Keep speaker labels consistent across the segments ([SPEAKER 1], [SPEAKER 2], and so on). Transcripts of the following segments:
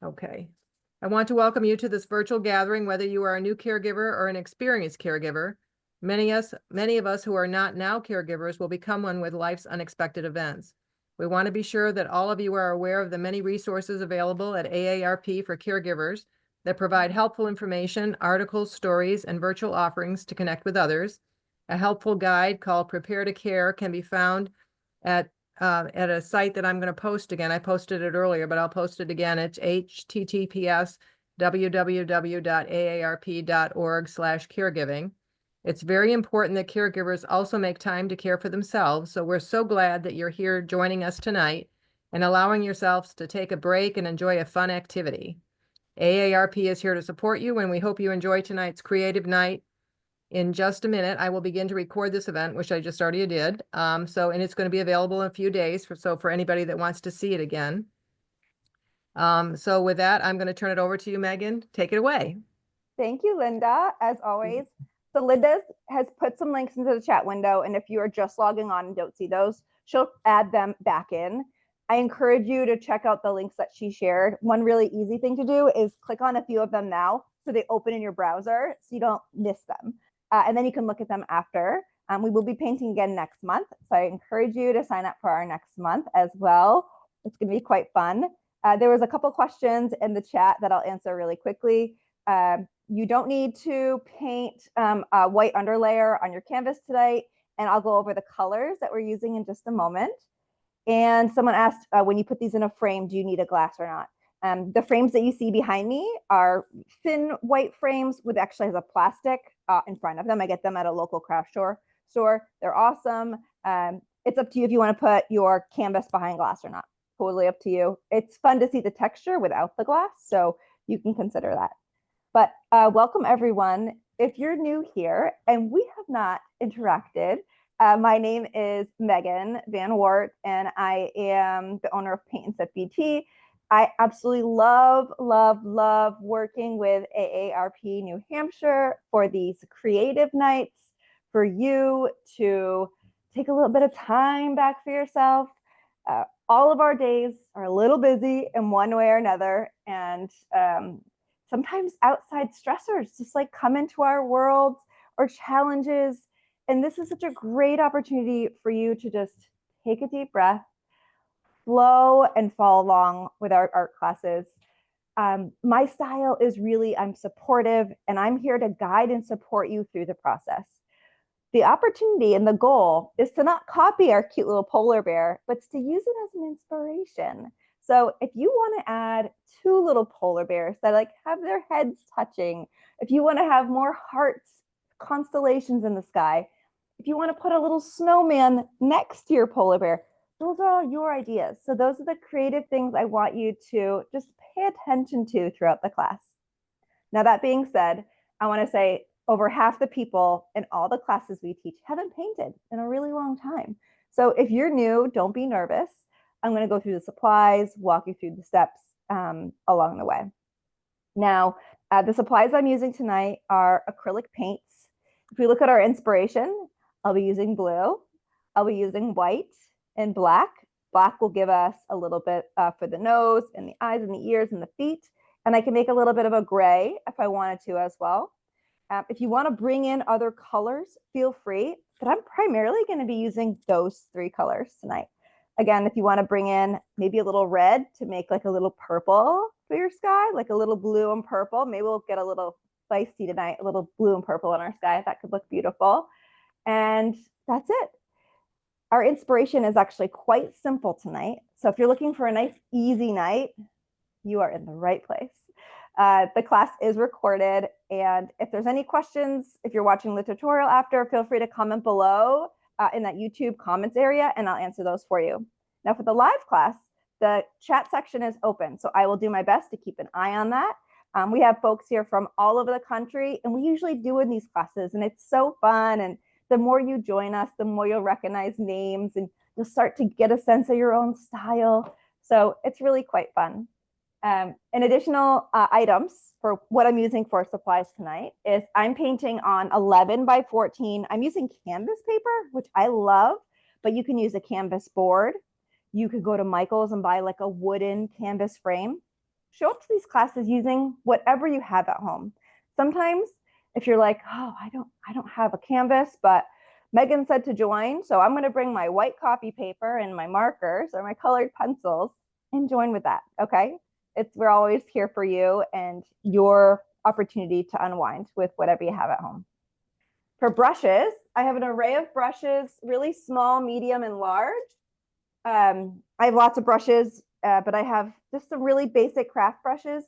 [SPEAKER 1] Okay. I want to welcome you to this virtual gathering, whether you are a new caregiver or an experienced caregiver. Many of us who are not now caregivers will become one with life's unexpected events. We want to be sure that all of you are aware of the many resources available at AARP for caregivers that provide helpful information, articles, stories, and virtual offerings to connect with others. A helpful guide called Prepare to Care can be found at a site that I'm going to post again. I posted it earlier, but I'll post it again. It's https://www.aarp.org/caregiving. It's very important that caregivers also make time to care for themselves. So we're so glad that you're here joining us tonight and allowing yourselves to take a break and enjoy a fun activity. AARP is here to support you, and we hope you enjoy tonight's creative night. In just a minute, I will begin to record this event, which I just already did. And it's going to be available in a few days for anybody that wants to see it again. So with that, I'm going to turn it over to you, Megan. Take it away.
[SPEAKER 2] Thank you, Linda, as always. So Linda has put some links into the chat window, and if you are just logging on and don't see those, she'll add them back in. I encourage you to check out the links that she shared. One really easy thing to do is click on a few of them now so they open in your browser so you don't miss them. And then you can look at them after. We will be painting again next month, so I encourage you to sign up for our next month as well. It's going to be quite fun. There was a couple questions in the chat that I'll answer really quickly. You don't need to paint a white underlayer on your canvas tonight, and I'll go over the colors that we're using in just a moment. And someone asked, when you put these in a frame, do you need a glass or not? The frames that you see behind me are thin white frames with actually has a plastic in front of them. I get them at a local craft store. They're awesome. It's up to you if you want to put your canvas behind glass or not. Totally up to you. It's fun to see the texture without the glass, so you can consider that. But welcome, everyone. If you're new here and we have not interacted, my name is Megan Van Wart, and I am the owner of Paint and Sip BT. I absolutely love working with AARP New Hampshire for these creative nights, for you to take a little bit of time back for yourself. All of our days are a little busy in one way or another, and sometimes outside stressors just like come into our world or challenges. And this is such a great opportunity for you to just take a deep breath, flow, and follow along with our art classes. My style is really, I'm supportive, and I'm here to guide and support you through the process. The opportunity and the goal is to not copy our cute little polar bear, but to use it as an inspiration. So if you want to add two little polar bears that like have their heads touching, if you want to have more hearts, constellations in the sky, if you want to put a little snowman next to your polar bear, those are all your ideas. So those are the creative things I want you to just pay attention to throughout the class. Now, that being said, I want to say over half the people in all the classes we teach haven't painted in a really long time. So if you're new, don't be nervous. I'm going to go through the supplies, walk you through the steps along the way. Now, the supplies I'm using tonight are acrylic paints. If we look at our inspiration, I'll be using blue, I'll be using white and black. Black will give us a little bit for the nose and the eyes and the ears and the feet. And I can make a little bit of a gray if I wanted to as well. If you want to bring in other colors, feel free, but I'm primarily going to be using those three colors tonight. Again, if you want to bring in maybe a little red to make like a little purple for your sky, like a little blue and purple, maybe we'll get a little spicy tonight, a little blue and purple in our sky. That could look beautiful. And that's it. Our inspiration is actually quite simple tonight. So if you're looking for a nice, easy night, you are in the right place. The class is recorded, and if there's any questions, if you're watching the tutorial after, feel free to comment below in that YouTube comments area, and I'll answer those for you. Now for the live class, the chat section is open, so I will do my best to keep an eye on that. We have folks here from all over the country, and we usually do in these classes, and it's so fun. And the more you join us, the more you'll recognize names, and you'll start to get a sense of your own style. So it's really quite fun. And additional items for what I'm using for supplies tonight is I'm painting on 11 by 14. I'm using canvas paper, which I love, but you can use a canvas board. You could go to Michael's and buy like a wooden canvas frame. show up to these classes using whatever you have at home. Sometimes if you're like, oh, I don't have a canvas, but Megan said to join, so I'm going to bring my white copy paper and my markers or my colored pencils and join with that. Okay. We're always here for you and your opportunity to unwind with whatever you have at home. For brushes, I have an array of brushes, really small, medium, and large. I have lots of brushes, but I have just some really basic craft brushes.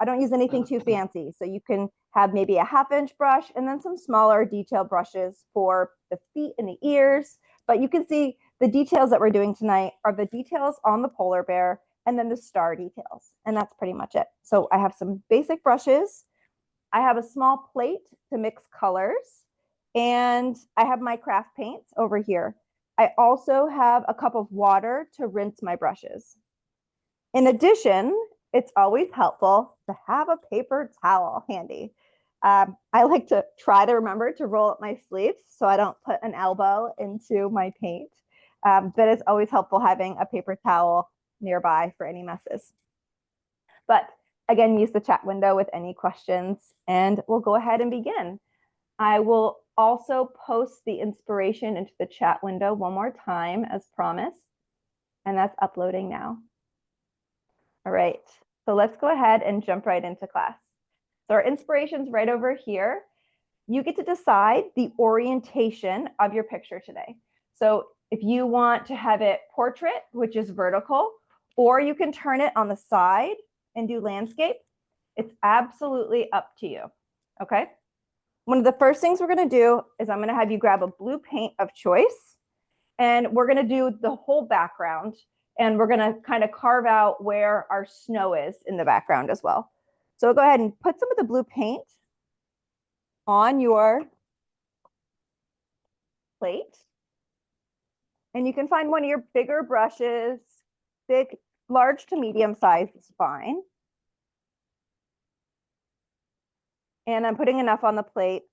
[SPEAKER 2] I don't use anything too fancy. So you can have maybe a 1/2 inch brush and then some smaller detail brushes for the feet and the ears. But you can see the details that we're doing tonight are the details on the polar bear and then the star details. And that's pretty much it. So I have some basic brushes. I have a small plate to mix colors. And I have my craft paints over here. I also have a cup of water to rinse my brushes. In addition, it's always helpful to have a paper towel handy. I like to try to remember to roll up my sleeves so I don't put an elbow into my paint. But it's always helpful having a paper towel nearby for any messes. But again, use the chat window with any questions and we'll go ahead and begin. I will also post the inspiration into the chat window one more time as promised, and that's uploading now. All right, so let's go ahead and jump right into class. So our inspiration's right over here. You get to decide the orientation of your picture today. So if you want to have it portrait, which is vertical, or you can turn it on the side and do landscape, it's absolutely up to you, okay? One of the first things we're going to do is I'm going to have you grab a blue paint of choice, and we're going to do the whole background, and we're going to kind of carve out where our snow is in the background as well. So go ahead and put some of the blue paint on your plate, and you can find one of your bigger brushes, large to medium size is fine. And I'm putting enough on the plate.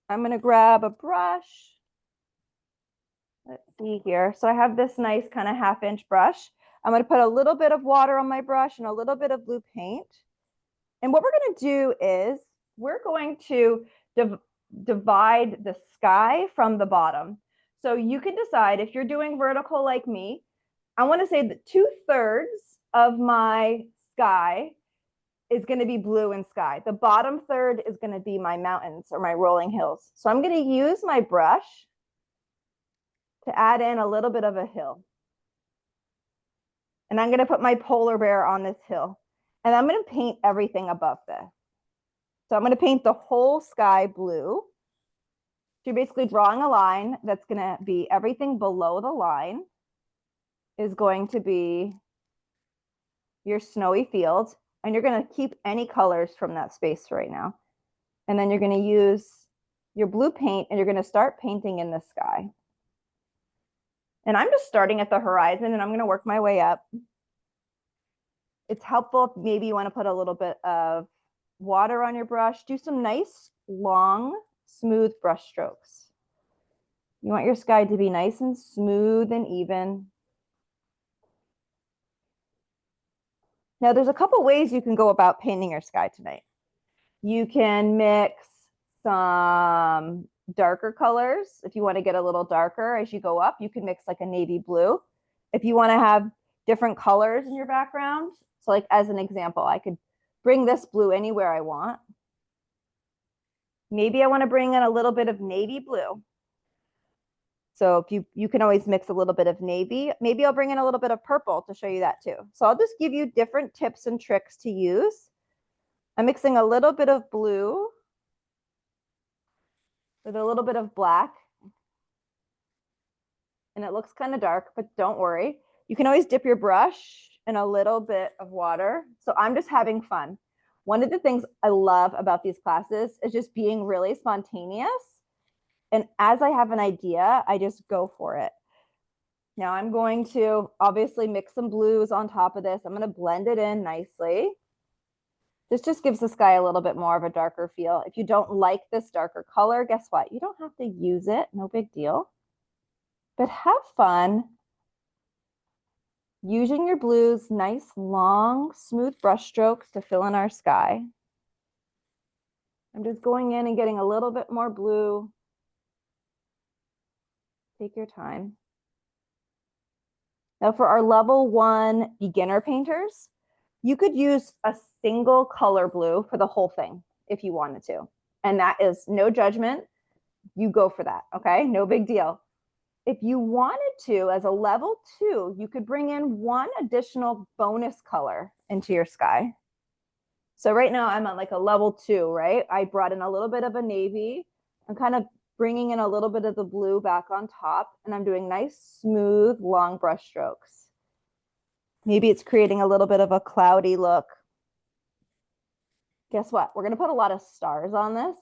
[SPEAKER 2] I'm going to grab a brush. Let's see here. So I have this nice kind of 1/2 inch brush. I'm going to put a little bit of water on my brush and a little bit of blue paint. And what we're going to do is we're going to divide the sky from the bottom. So you can decide if you're doing vertical like me. I want to say that 2/3 of my sky is going to be blue and sky. The bottom third is going to be my mountains or my rolling hills. So I'm going to use my brush to add in a little bit of a hill. And I'm going to put my polar bear on this hill. And I'm going to paint everything above this. So I'm going to paint the whole sky blue. So you're basically drawing a line that's going to be everything below the line is going to be your snowy field. And you're going to keep any colors from that space right now. And then you're going to use your blue paint and you're going to start painting in the sky. And I'm just starting at the horizon and I'm going to work my way up. It's helpful if maybe you want to put a little bit of water on your brush. Do some nice, long, smooth brush strokes. You want your sky to be nice and smooth and even. Now, there's a couple ways you can go about painting your sky tonight. You can mix some darker colors. If you want to get a little darker as you go up, you can mix like a navy blue. If you want to have different colors in your background, so like as an example, I could bring this blue anywhere I want. Maybe I want to bring in a little bit of navy blue. So if you can always mix a little bit of navy. Maybe I'll bring in a little bit of purple to show you that too. So I'll just give you different tips and tricks to use. I'm mixing a little bit of blue with a little bit of black. And it looks kind of dark, but don't worry. You can always dip your brush in a little bit of water. So I'm just having fun. One of the things I love about these classes is just being really spontaneous. And as I have an idea, I just go for it. Now I'm going to obviously mix some blues on top of this. I'm going to blend it in nicely. This just gives the sky a little bit more of a darker feel. If you don't like this darker color, guess what? You don't have to use it. No big deal. But have fun Using your blues, nice, long, smooth brush strokes to fill in our sky. I'm just going in and getting a little bit more blue. Take your time. Now for our level 1 beginner painters, you could use a single color blue for the whole thing if you wanted to. And that is no judgment. You go for that, okay? No big deal. If you wanted to, as a level 2, you could bring in one additional bonus color into your sky. So right now I'm at like a level 2, right? I brought in a little bit of a navy. I'm kind of bringing in a little bit of the blue back on top, and I'm doing nice, smooth, long brush strokes. Maybe it's creating a little bit of a cloudy look. Guess what? We're going to put a lot of stars on this.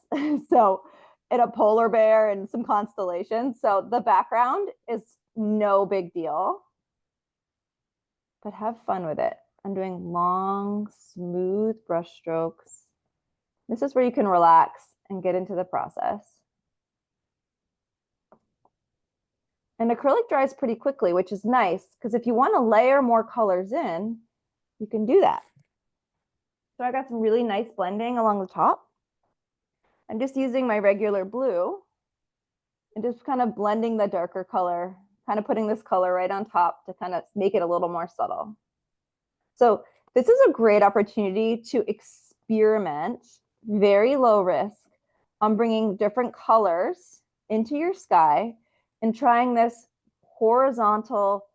[SPEAKER 2] So, in a polar bear and some constellations. So the background is no big deal, but have fun with it. I'm doing long, smooth brush strokes. This is where you can relax and get into the process. And acrylic dries pretty quickly, which is nice because if you want to layer more colors in, you can do that. So I got some really nice blending along the top. I'm just using my regular blue and just kind of blending the darker color, kind of putting this color right on top to kind of make it a little more subtle. So this is a great opportunity to experiment, very low risk, on bringing different colors into your sky and trying this horizontal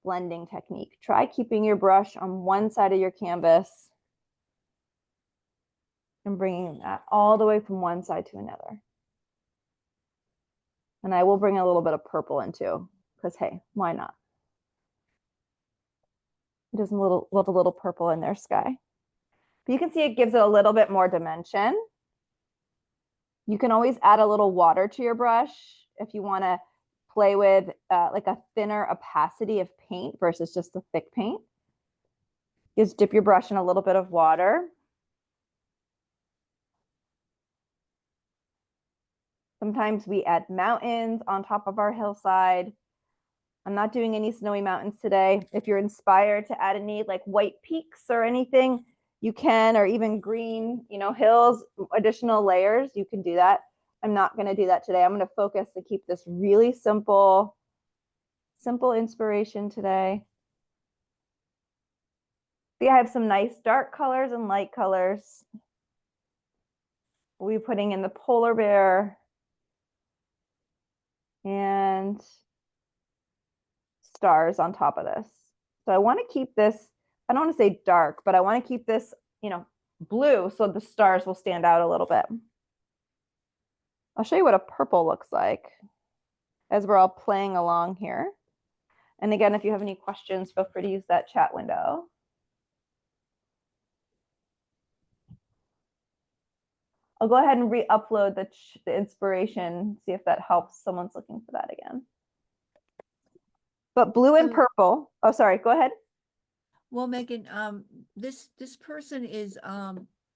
[SPEAKER 2] blending technique. Try keeping your brush on one side of your canvas and bringing that all the way from one side to another. And I will bring a little bit of purple in too, because hey, why not? Just love a little purple in their sky. But you can see it gives it a little bit more dimension. You can always add a little water to your brush if you want to play with like a thinner opacity of paint versus just a thick paint. Just dip your brush in a little bit of water. Sometimes we add mountains on top of our hillside. I'm not doing any snowy mountains today. If you're inspired to add any like white peaks or anything, you can, or even green, hills, additional layers, you can do that. I'm not going to do that today. I'm going to focus to keep this really simple inspiration today. See, I have some nice dark colors and light colors. We'll be putting in the polar bear and stars on top of this. So I want to keep this, I don't want to say dark, but I want to keep this, blue so the stars will stand out a little bit. I'll show you what a purple looks like as we're all playing along here. And again, if you have any questions, feel free to use that chat window. I'll go ahead and re-upload the inspiration, see if that helps. Someone's looking for that again. But blue and purple. Oh, sorry, go ahead.
[SPEAKER 3] Well, Megan, this person is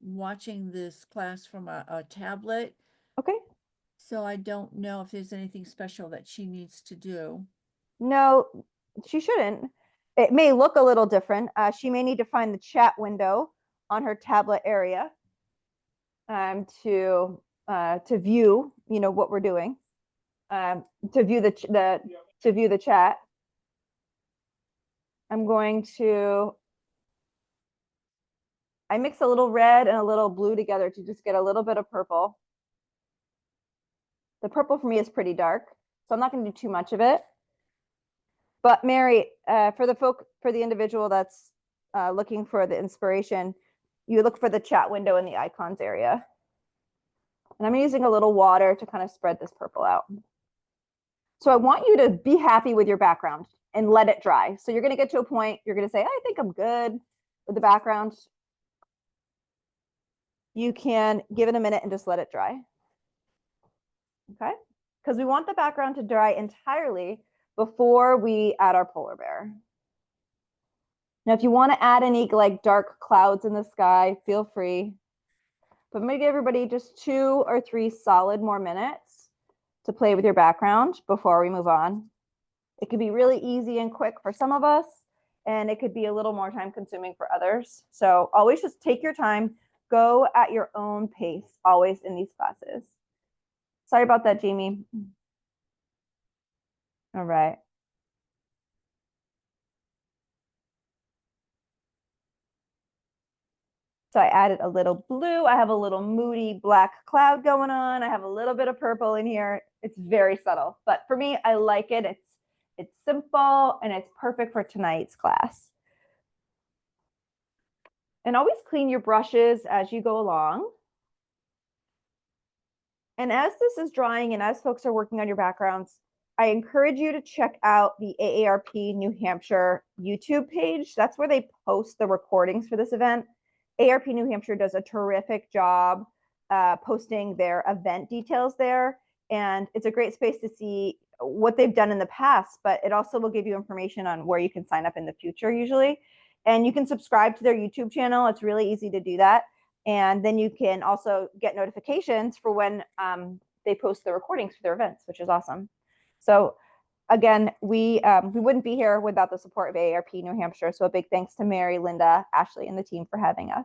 [SPEAKER 3] watching this class from a tablet.
[SPEAKER 2] Okay.
[SPEAKER 3] So I don't know if there's anything special that she needs to do.
[SPEAKER 2] No, she shouldn't. It may look a little different. She may need to find the chat window on her tablet area to view, what we're doing. To view the chat. I mix a little red and a little blue together to just get a little bit of purple. The purple for me is pretty dark, so I'm not going to do too much of it. But Mary, for the individual that's looking for the inspiration, you look for the chat window in the icons area. And I'm using a little water to kind of spread this purple out. So I want you to be happy with your background and let it dry. So you're going to get to a point, you're going to say, I think I'm good with the background. You can give it a minute and just let it dry. Okay? Because we want the background to dry entirely before we add our polar bear. Now, if you want to add any like dark clouds in the sky, feel free. But I'm going to give everybody just 2 or 3 solid more minutes to play with your background before we move on. It can be really easy and quick for some of us, and it could be a little more time consuming for others. So always just take your time, go at your own pace, always in these classes. Sorry about that, Jamie. All right. So I added a little blue. I have a little moody black cloud going on. I have a little bit of purple in here. It's very subtle, but for me, I like it. It's simple and it's perfect for tonight's class. And always clean your brushes as you go along. And as this is drying and as folks are working on your backgrounds, I encourage you to check out the AARP New Hampshire YouTube page. That's where they post the recordings for this event. AARP New Hampshire does a terrific job posting their event details there. And it's a great space to see what they've done in the past, but it also will give you information on where you can sign up in the future usually. And you can subscribe to their YouTube channel. It's really easy to do that. And then you can also get notifications for when they post the recordings for their events, which is awesome. So again, we wouldn't be here without the support of AARP New Hampshire. So a big thanks to Mary, Linda, Ashley, and the team for having us.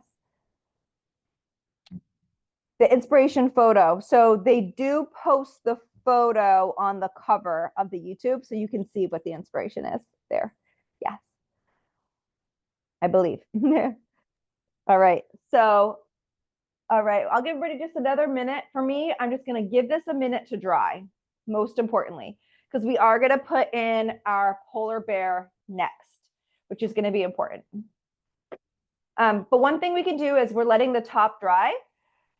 [SPEAKER 2] The inspiration photo. So they do post the photo on the cover of the YouTube, so you can see what the inspiration is there. Yes, I believe. All right. So, all right, I'll give everybody just another minute. For me, I'm just going to give this a minute to dry, most importantly, because we are going to put in our polar bear next, which is going to be important. But one thing we can do is we're letting the top dry.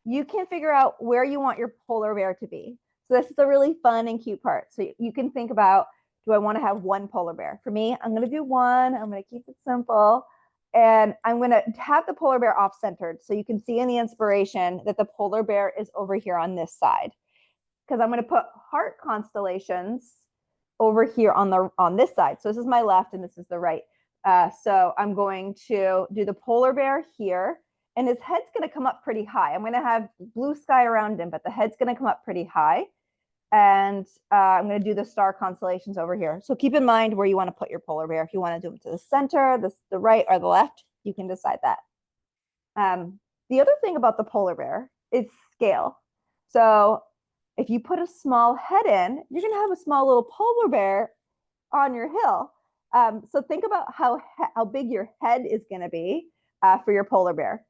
[SPEAKER 2] You can figure out where you want your polar bear to be. So this is a really fun and cute part. So you can think about, do I want to have one polar bear? For me, I'm going to do one. I'm going to keep it simple. And I'm going to have the polar bear off-centered. So you can see in the inspiration that the polar bear is over here on this side. Because I'm going to put heart constellations over here on this side. So this is my left and this is the right. So I'm going to do the polar bear here. And his head's going to come up pretty high. I'm going to have blue sky around him, but the head's going to come up pretty high. And I'm going to do the star constellations over here. So keep in mind where you want to put your polar bear. If you want to do them to the center, the right, or the left, you can decide that. The other thing about the polar bear is scale. So if you put a small head in, you're going to have a small little polar bear on your hill. So think about how big your head is going to be for your polar bear.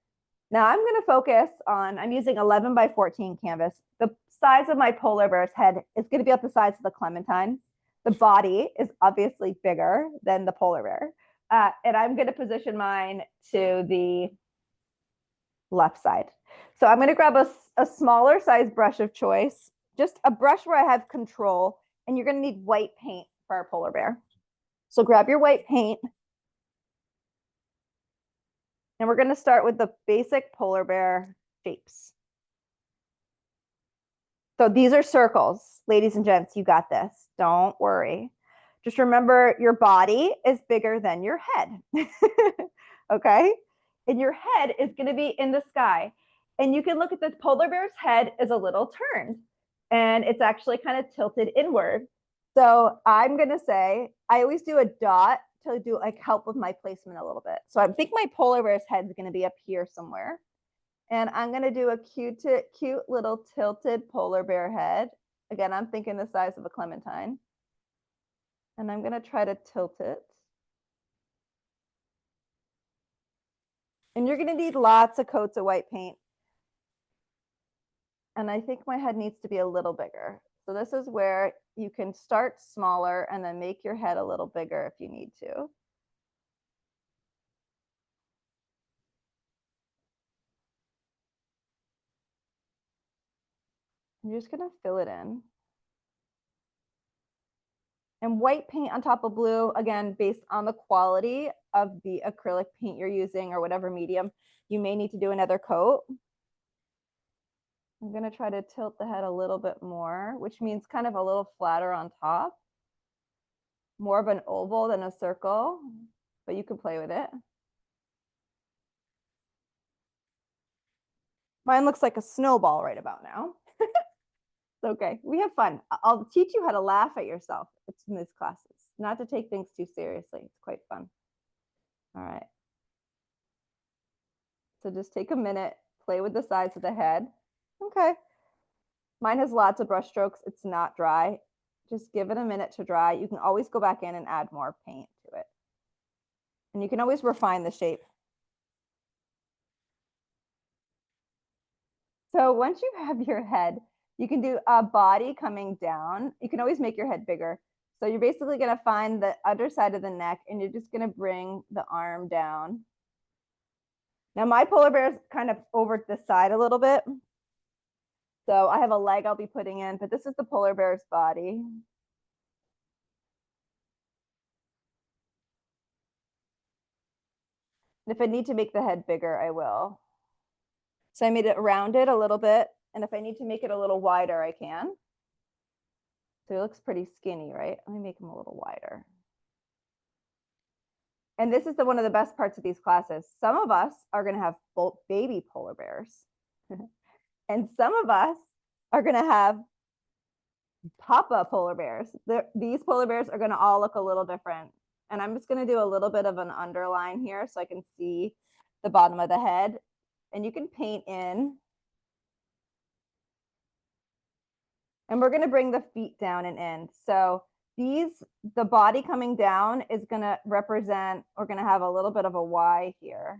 [SPEAKER 2] Now I'm going to focus on, I'm using 11 by 14 canvas. The size of my polar bear's head is going to be up the size of the clementine. The body is obviously bigger than the polar bear. And I'm going to position mine to the left side. So I'm going to grab a smaller size brush of choice, just a brush where I have control, and you're going to need white paint for our polar bear. So grab your white paint. And we're going to start with the basic polar bear shapes. So these are circles, ladies and gents, you got this. Don't worry. Just remember your body is bigger than your head. Okay? And your head is going to be in the sky. And you can look at the polar bear's head is a little turned. And it's actually kind of tilted inward. So I'm going to say, I always do a dot to do like help with my placement a little bit. So I think my polar bear's head is going to be up here somewhere. And I'm going to do a cute little tilted polar bear head. Again, I'm thinking the size of a clementine. And I'm going to try to tilt it. And you're going to need lots of coats of white paint. And I think my head needs to be a little bigger. So this is where you can start smaller and then make your head a little bigger if you need to. You're just going to fill it in. And white paint on top of blue, again, based on the quality of the acrylic paint you're using or whatever medium, you may need to do another coat. I'm going to try to tilt the head a little bit more, which means kind of a little flatter on top. More of an oval than a circle, but you can play with it. Mine looks like a snowball right about now. It's okay. We have fun. I'll teach you how to laugh at yourself in these classes, not to take things too seriously. It's quite fun. All right. So just take a minute, play with the sides of the head. Okay. Mine has lots of brush strokes. It's not dry. Just give it a minute to dry. You can always go back in and add more paint to it. And you can always refine the shape. So once you have your head, you can do a body coming down. You can always make your head bigger. So you're basically going to find the underside of the neck and you're just going to bring the arm down. Now my polar bear is kind of over the side a little bit. So I have a leg I'll be putting in, but this is the polar bear's body. And if I need to make the head bigger, I will. So I made it rounded a little bit. And if I need to make it a little wider, I can. So it looks pretty skinny, right? Let me make him a little wider. And this is one of the best parts of these classes. Some of us are going to have baby polar bears. And some of us are going to have papa polar bears. These polar bears are going to all look a little different. And I'm just going to do a little bit of an underline here so I can see the bottom of the head. And you can paint in. And we're going to bring the feet down and in. So the body coming down is going to represent, we're going to have a little bit of a Y here.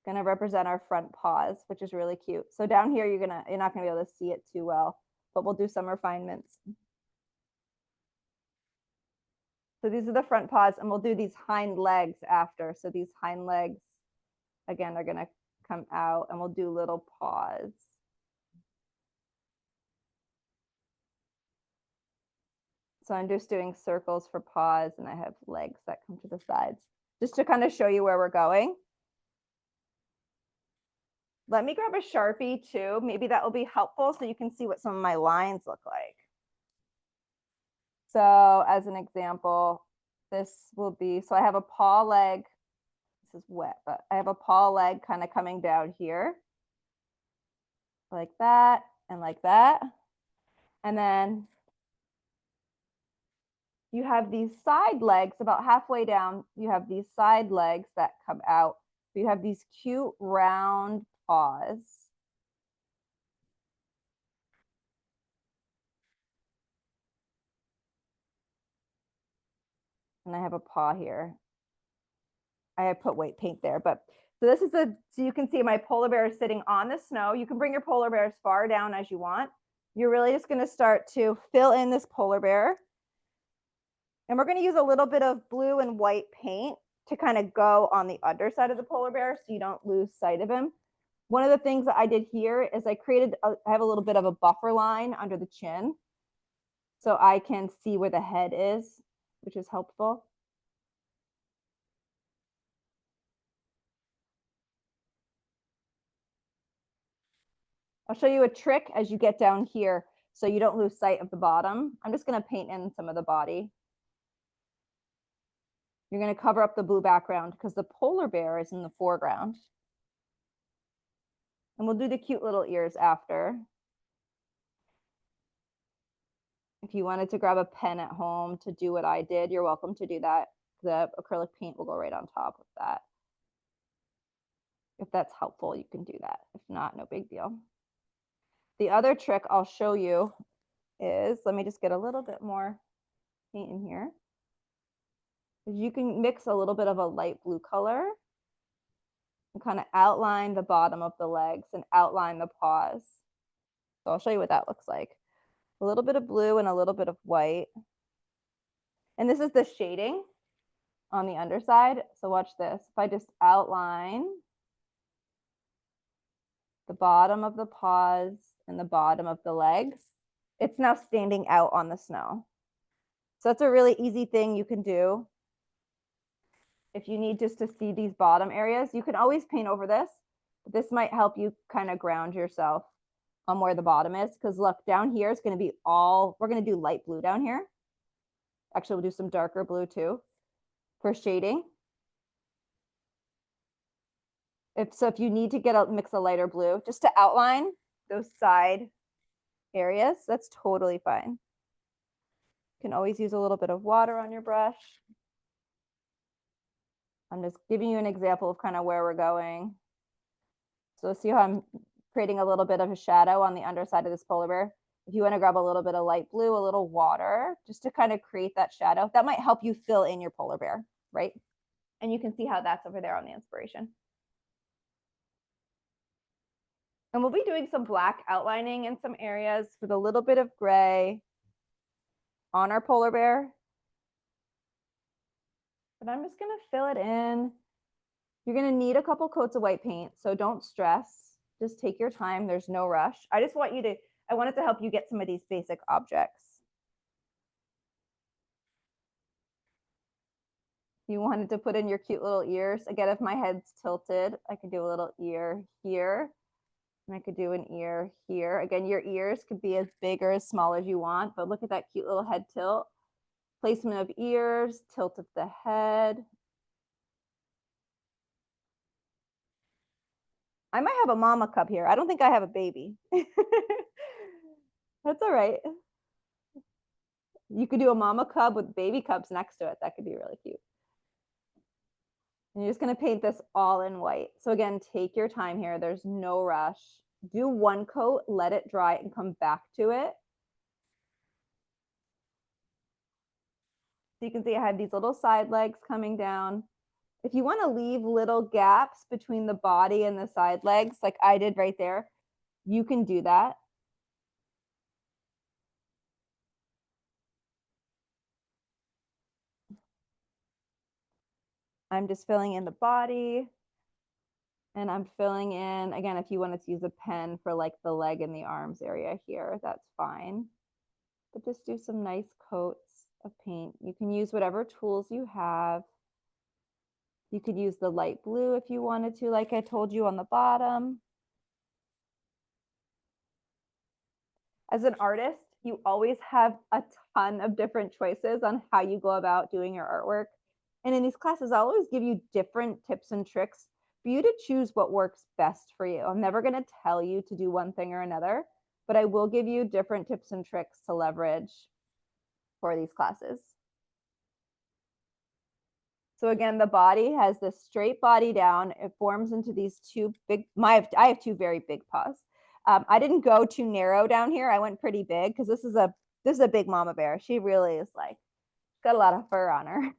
[SPEAKER 2] Going to represent our front paws, which is really cute. So down here, you're not going to be able to see it too well, but we'll do some refinements. So these are the front paws, and we'll do these hind legs after. So these hind legs, again, are going to come out, and we'll do little paws. So I'm just doing circles for paws, and I have legs that come to the sides, just to kind of show you where we're going. Let me grab a Sharpie too. Maybe that will be helpful so you can see what some of my lines look like. So as an example, this will be, so I have a paw leg. This is wet, but I have a paw leg kind of coming down here. Like that and like that. And then you have these side legs about halfway down. You have these side legs that come out. You have these cute round paws. And I have a paw here. I have put white paint there, but so this is so you can see my polar bear is sitting on the snow. You can bring your polar bear as far down as you want. You're really just going to start to fill in this polar bear. And we're going to use a little bit of blue and white paint to kind of go on the underside of the polar bear so you don't lose sight of him. One of the things that I did here is I have a little bit of a buffer line under the chin so I can see where the head is, which is helpful. I'll show you a trick as you get down here so you don't lose sight of the bottom. I'm just going to paint in some of the body. You're going to cover up the blue background because the polar bear is in the foreground. And we'll do the cute little ears after. If you wanted to grab a pen at home to do what I did, you're welcome to do that. The acrylic paint will go right on top of that. If that's helpful, you can do that. If not, no big deal. The other trick I'll show you is, let me just get a little bit more paint in here. You can mix a little bit of a light blue color and kind of outline the bottom of the legs and outline the paws. So I'll show you what that looks like. A little bit of blue and a little bit of white. And this is the shading on the underside. So watch this. If I just outline the bottom of the paws and the bottom of the legs, it's now standing out on the snow. So that's a really easy thing you can do. If you need just to see these bottom areas, you can always paint over this. But this might help you kind of ground yourself on where the bottom is. Because look, down here is going to be we're going to do light blue down here. Actually, we'll do some darker blue too for shading. If you need to mix a lighter blue just to outline those side areas, that's totally fine. You can always use a little bit of water on your brush. I'm just giving you an example of kind of where we're going. So see how I'm creating a little bit of a shadow on the underside of this polar bear? If you want to grab a little bit of light blue, a little water, just to kind of create that shadow, that might help you fill in your polar bear, right? And you can see how that's over there on the inspiration. And we'll be doing some black outlining in some areas with a little bit of gray on our polar bear. But I'm just gonna fill it in. You're gonna need a couple coats of white paint, so don't stress. Just take your time, there's no rush. I wanted to help you get some of these basic objects. You wanted to put in your cute little ears. Again, if my head's tilted, I could do a little ear here. And I could do an ear here. Again, your ears could be as big or as small as you want, but look at that cute little head tilt. Placement of ears, tilt of the head. I might have a mama cub here. I don't think I have a baby. That's all right. You could do a mama cub with baby cubs next to it. That could be really cute. And you're just gonna paint this all in white. So again, take your time here. There's no rush. Do one coat, let it dry, and come back to it. So you can see I have these little side legs coming down. If you want to leave little gaps between the body and the side legs, like I did right there, you can do that. I'm just filling in the body. And I'm filling in, again, if you wanted to use a pen for like the leg and the arms area here, that's fine. But just do some nice coats of paint. You can use whatever tools you have. You could use the light blue if you wanted to, like I told you on the bottom. As an artist, you always have a ton of different choices on how you go about doing your artwork. And in these classes, I'll always give you different tips and tricks for you to choose what works best for you. I'm never going to tell you to do one thing or another, but I will give you different tips and tricks to leverage for these classes. So again, the body has this straight body down. It forms into these two big, I have two very big paws. I didn't go too narrow down here. I went pretty big because this is a big mama bear. She really is like, got a lot of fur on her.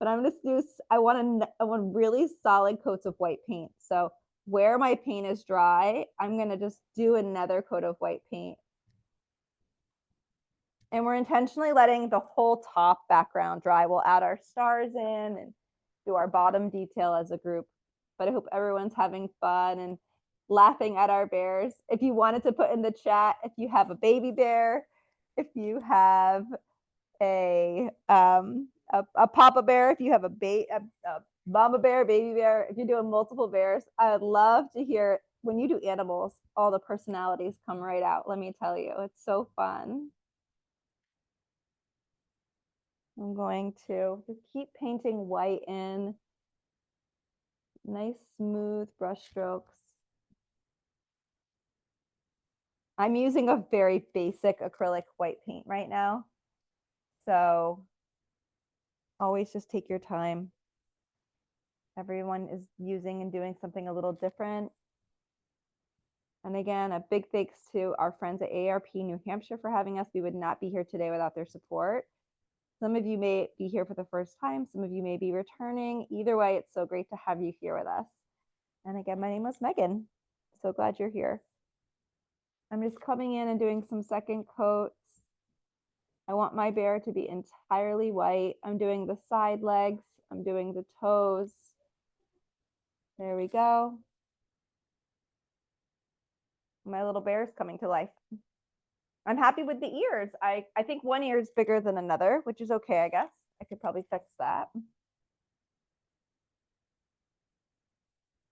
[SPEAKER 2] But I'm gonna do, I want really solid coats of white paint. So where my paint is dry, I'm gonna just do another coat of white paint. And we're intentionally letting the whole top background dry. We'll add our stars in and do our bottom detail as a group. But I hope everyone's having fun and laughing at our bears. If you wanted to put in the chat, if you have a baby bear, if you have a papa bear, if you have a mama bear, baby bear, if you're doing multiple bears, I would love to hear when you do animals, all the personalities come right out. Let me tell you, it's so fun. I'm going to just keep painting white in. Nice smooth brush strokes. I'm using a very basic acrylic white paint right now. So always just take your time. Everyone is using and doing something a little different. And again, a big thanks to our friends at AARP New Hampshire for having us. We would not be here today without their support. Some of you may be here for the first time. Some of you may be returning. Either way, it's so great to have you here with us. And again, my name is Megan. So glad you're here. I'm just coming in and doing some second coats. I want my bear to be entirely white. I'm doing the side legs. I'm doing the toes. There we go. My little bear is coming to life. I'm happy with the ears. I think one ear is bigger than another, which is okay, I guess. I could probably fix that.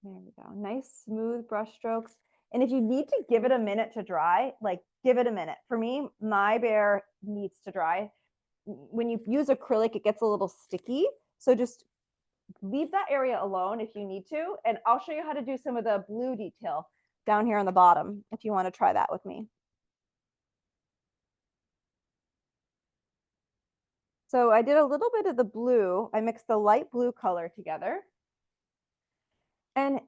[SPEAKER 2] There we go. Nice smooth brush strokes. And if you need to give it a minute to dry, like give it a minute. For me, my bear needs to dry. When you use acrylic, it gets a little sticky. So just leave that area alone if you need to. And I'll show you how to do some of the blue detail down here on the bottom if you want to try that with me. So I did a little bit of the blue. I mixed the light blue color together. And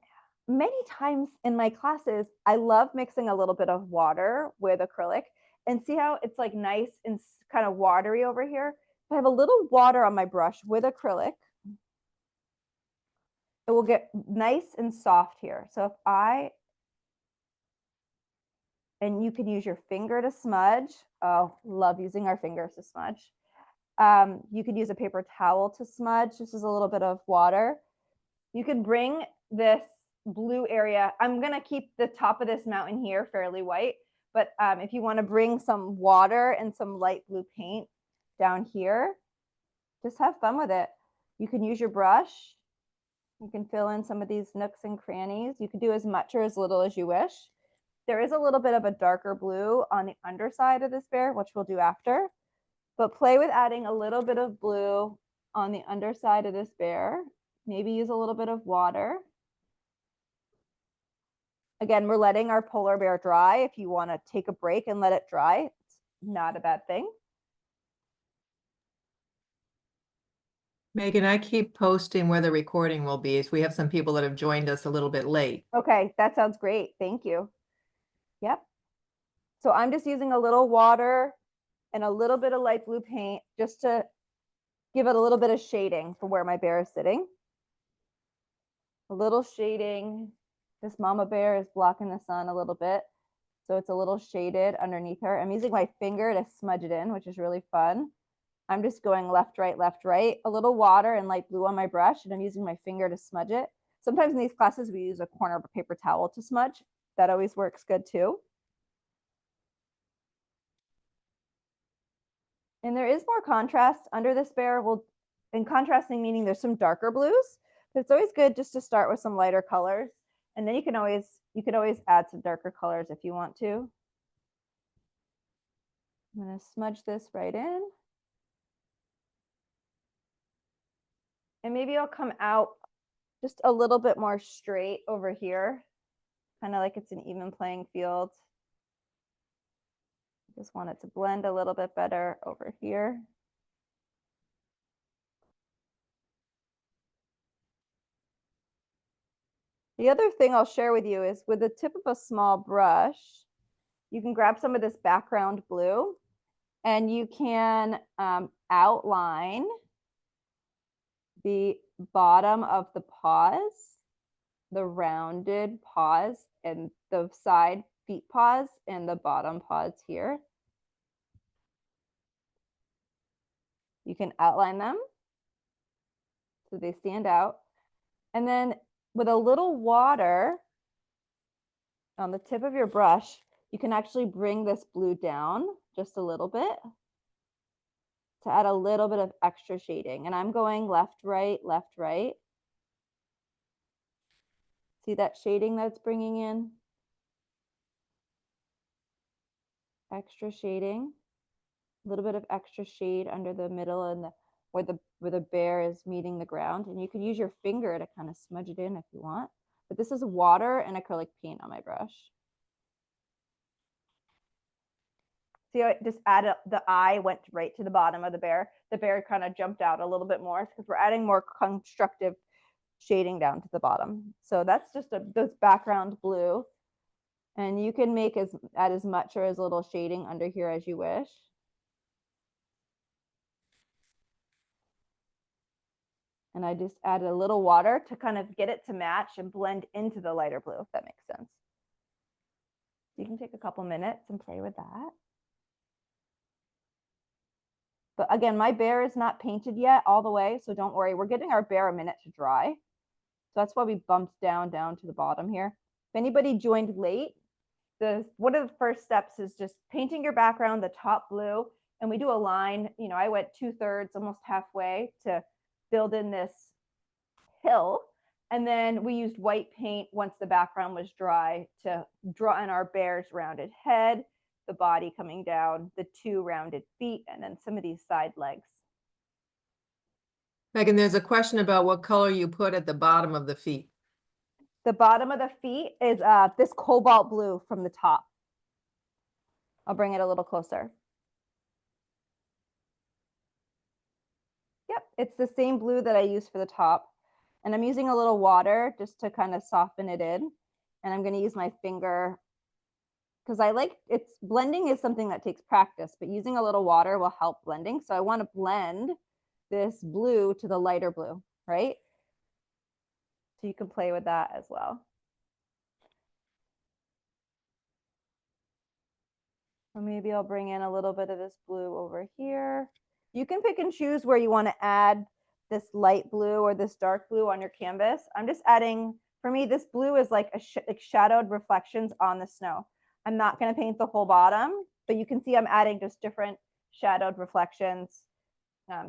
[SPEAKER 2] many times in my classes, I love mixing a little bit of water with acrylic, and see how it's like nice and kind of watery over here. If I have a little water on my brush with acrylic, it will get nice and soft here. So if and you could use your finger to smudge. Oh, love using our fingers to smudge. You could use a paper towel to smudge. This is a little bit of water. You could bring this blue area. I'm gonna keep the top of this mountain here fairly white, but if you wanna bring some water and some light blue paint down here, just have fun with it. You can use your brush. You can fill in some of these nooks and crannies. You can do as much or as little as you wish. There is a little bit of a darker blue on the underside of this bear, which we'll do after, but play with adding a little bit of blue on the underside of this bear. Maybe use a little bit of water. Again, we're letting our polar bear dry. If you want to take a break and let it dry, it's not a bad thing.
[SPEAKER 1] Megan, I keep posting where the recording will be, as we have some people that have joined us a little bit late.
[SPEAKER 2] Okay, that sounds great. Thank you. Yep. So I'm just using a little water and a little bit of light blue paint just to give it a little bit of shading for where my bear is sitting. A little shading. This mama bear is blocking the sun a little bit, so it's a little shaded underneath her. I'm using my finger to smudge it in, which is really fun. I'm just going left, right, a little water and light blue on my brush, and I'm using my finger to smudge it. Sometimes in these classes, we use a corner of a paper towel to smudge. That always works good too. And there is more contrast under this bear. And contrasting meaning there's some darker blues, but it's always good just to start with some lighter colors. And then you can always add some darker colors if you want to. I'm going to smudge this right in. And maybe I'll come out just a little bit more straight over here, kind of like it's an even playing field. Just want it to blend a little bit better over here. The other thing I'll share with you is with the tip of a small brush, you can grab some of this background blue and you can outline the bottom of the paws, the rounded paws, and the side feet paws and the bottom paws here. You can outline them so they stand out. And then with a little water on the tip of your brush, you can actually bring this blue down just a little bit to add a little bit of extra shading. And I'm going left, right, left, right. See that shading that's bringing in? Extra shading, a little bit of extra shade under the middle and where the bear is meeting the ground. And you can use your finger to kind of smudge it in if you want. But this is water and acrylic paint on my brush. See how it just added, the eye went right to the bottom of the bear. The bear kind of jumped out a little bit more because we're adding more constructive shading down to the bottom. So that's just this background blue. And you can add as much or as little shading under here as you wish. And I just added a little water to kind of get it to match and blend into the lighter blue, if that makes sense. You can take a couple minutes and play with that. But again, my bear is not painted yet all the way, so don't worry. We're getting our bear a minute to dry. So that's why we bumped down to the bottom here. If anybody joined late, one of the first steps is just painting your background, the top blue, and we do a line. You know, I went 2/3, almost halfway to build in this hill. And then we used white paint once the background was dry to draw in our bear's rounded head, the body coming down, the 2 rounded feet, and then some of these side legs.
[SPEAKER 1] Megan, there's a question about what color you put at the bottom of the feet.
[SPEAKER 2] The bottom of the feet is this cobalt blue from the top. I'll bring it a little closer. It's the same blue that I used for the top. And I'm using a little water just to kind of soften it in. And I'm going to use my finger because I like it's blending is something that takes practice, but using a little water will help blending. So I want to blend this blue to the lighter blue, right? So you can play with that as well. Or maybe I'll bring in a little bit of this blue over here. You can pick and choose where you want to add this light blue or this dark blue on your canvas. I'm just adding, for me, this blue is like like shadowed reflections on the snow. I'm not going to paint the whole bottom, but you can see I'm adding just different shadowed reflections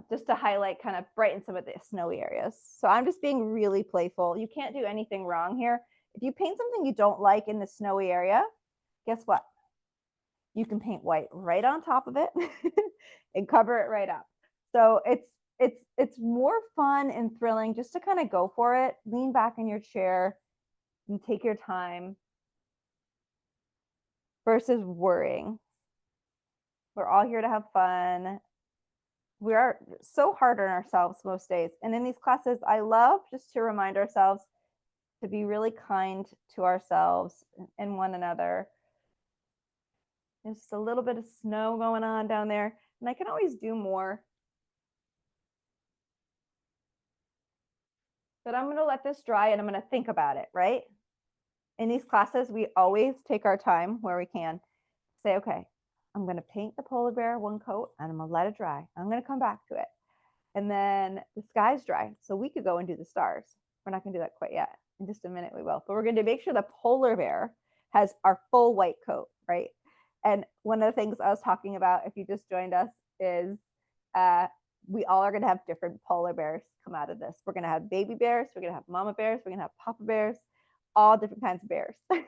[SPEAKER 2] just to highlight, kind of brighten some of the snowy areas. So I'm just being really playful. You can't do anything wrong here. If you paint something you don't like in the snowy area, guess what? You can paint white right on top of it and cover it right up. So it's more fun and thrilling just to kind of go for it. Lean back in your chair and take your time versus worrying. We're all here to have fun. We are so hard on ourselves most days. And in these classes, I love just to remind ourselves to be really kind to ourselves and one another. There's just a little bit of snow going on down there, and I can always do more. But I'm going to let this dry and I'm going to think about it, right? In these classes, we always take our time where we can. Say, okay, I'm going to paint the polar bear one coat and I'm going to let it dry. I'm going to come back to it. And then the sky's dry, so we could go and do the stars. We're not going to do that quite yet. In just a minute, we will. But we're going to make sure the polar bear has our full white coat, right? And one of the things I was talking about, if you just joined us, is we all are going to have different polar bears come out of this. We're going to have baby bears, we're going to have mama bears, we're going to have papa bears, all different kinds of bears. It's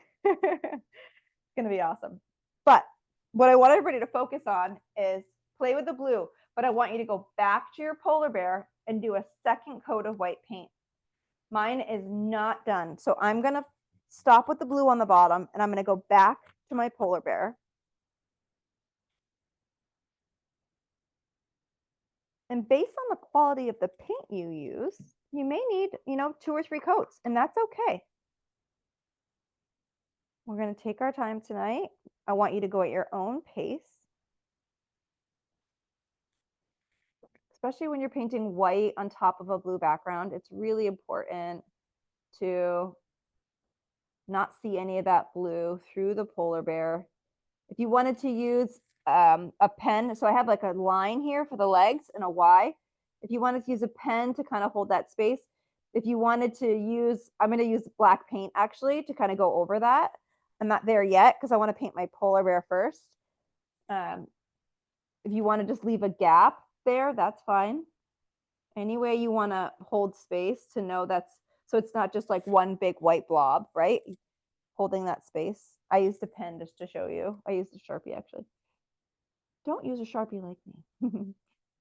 [SPEAKER 2] going to be awesome. But what I want everybody to focus on is play with the blue, but I want you to go back to your polar bear and do a second coat of white paint. Mine is not done. So I'm going to stop with the blue on the bottom and I'm going to go back to my polar bear. And based on the quality of the paint you use, you may need, 2 or 3 coats, and that's okay. We're going to take our time tonight. I want you to go at your own pace. Especially when you're painting white on top of a blue background, it's really important to not see any of that blue through the polar bear. If you wanted to use a pen, so I have like a line here for the legs and a Y. If you wanted to use a pen to kind of hold that space, if you wanted to use, I'm going to use black paint actually to kind of go over that. I'm not there yet because I want to paint my polar bear first. If you want to just leave a gap there, that's fine. Any way you want to hold space to know that's, so it's not just like one big white blob, right? Holding that space. I used a pen just to show you. I used a Sharpie actually. Don't use a Sharpie like me.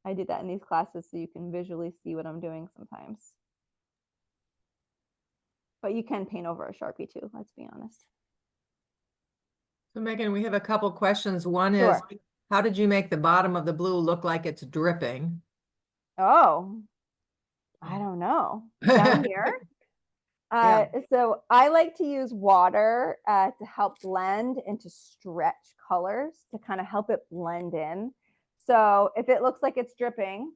[SPEAKER 2] I did that in these classes so you can visually see what I'm doing sometimes. But you can paint over a Sharpie too, let's be honest.
[SPEAKER 1] So Megan, we have a couple questions. One
[SPEAKER 2] Sure.
[SPEAKER 1] is, how did you make the bottom of the blue look like it's dripping?
[SPEAKER 2] Oh, I don't know. Down here?
[SPEAKER 1] Yeah.
[SPEAKER 2] So I like to use water to help blend and to stretch colors to kind of help it blend in. So if it looks like it's dripping,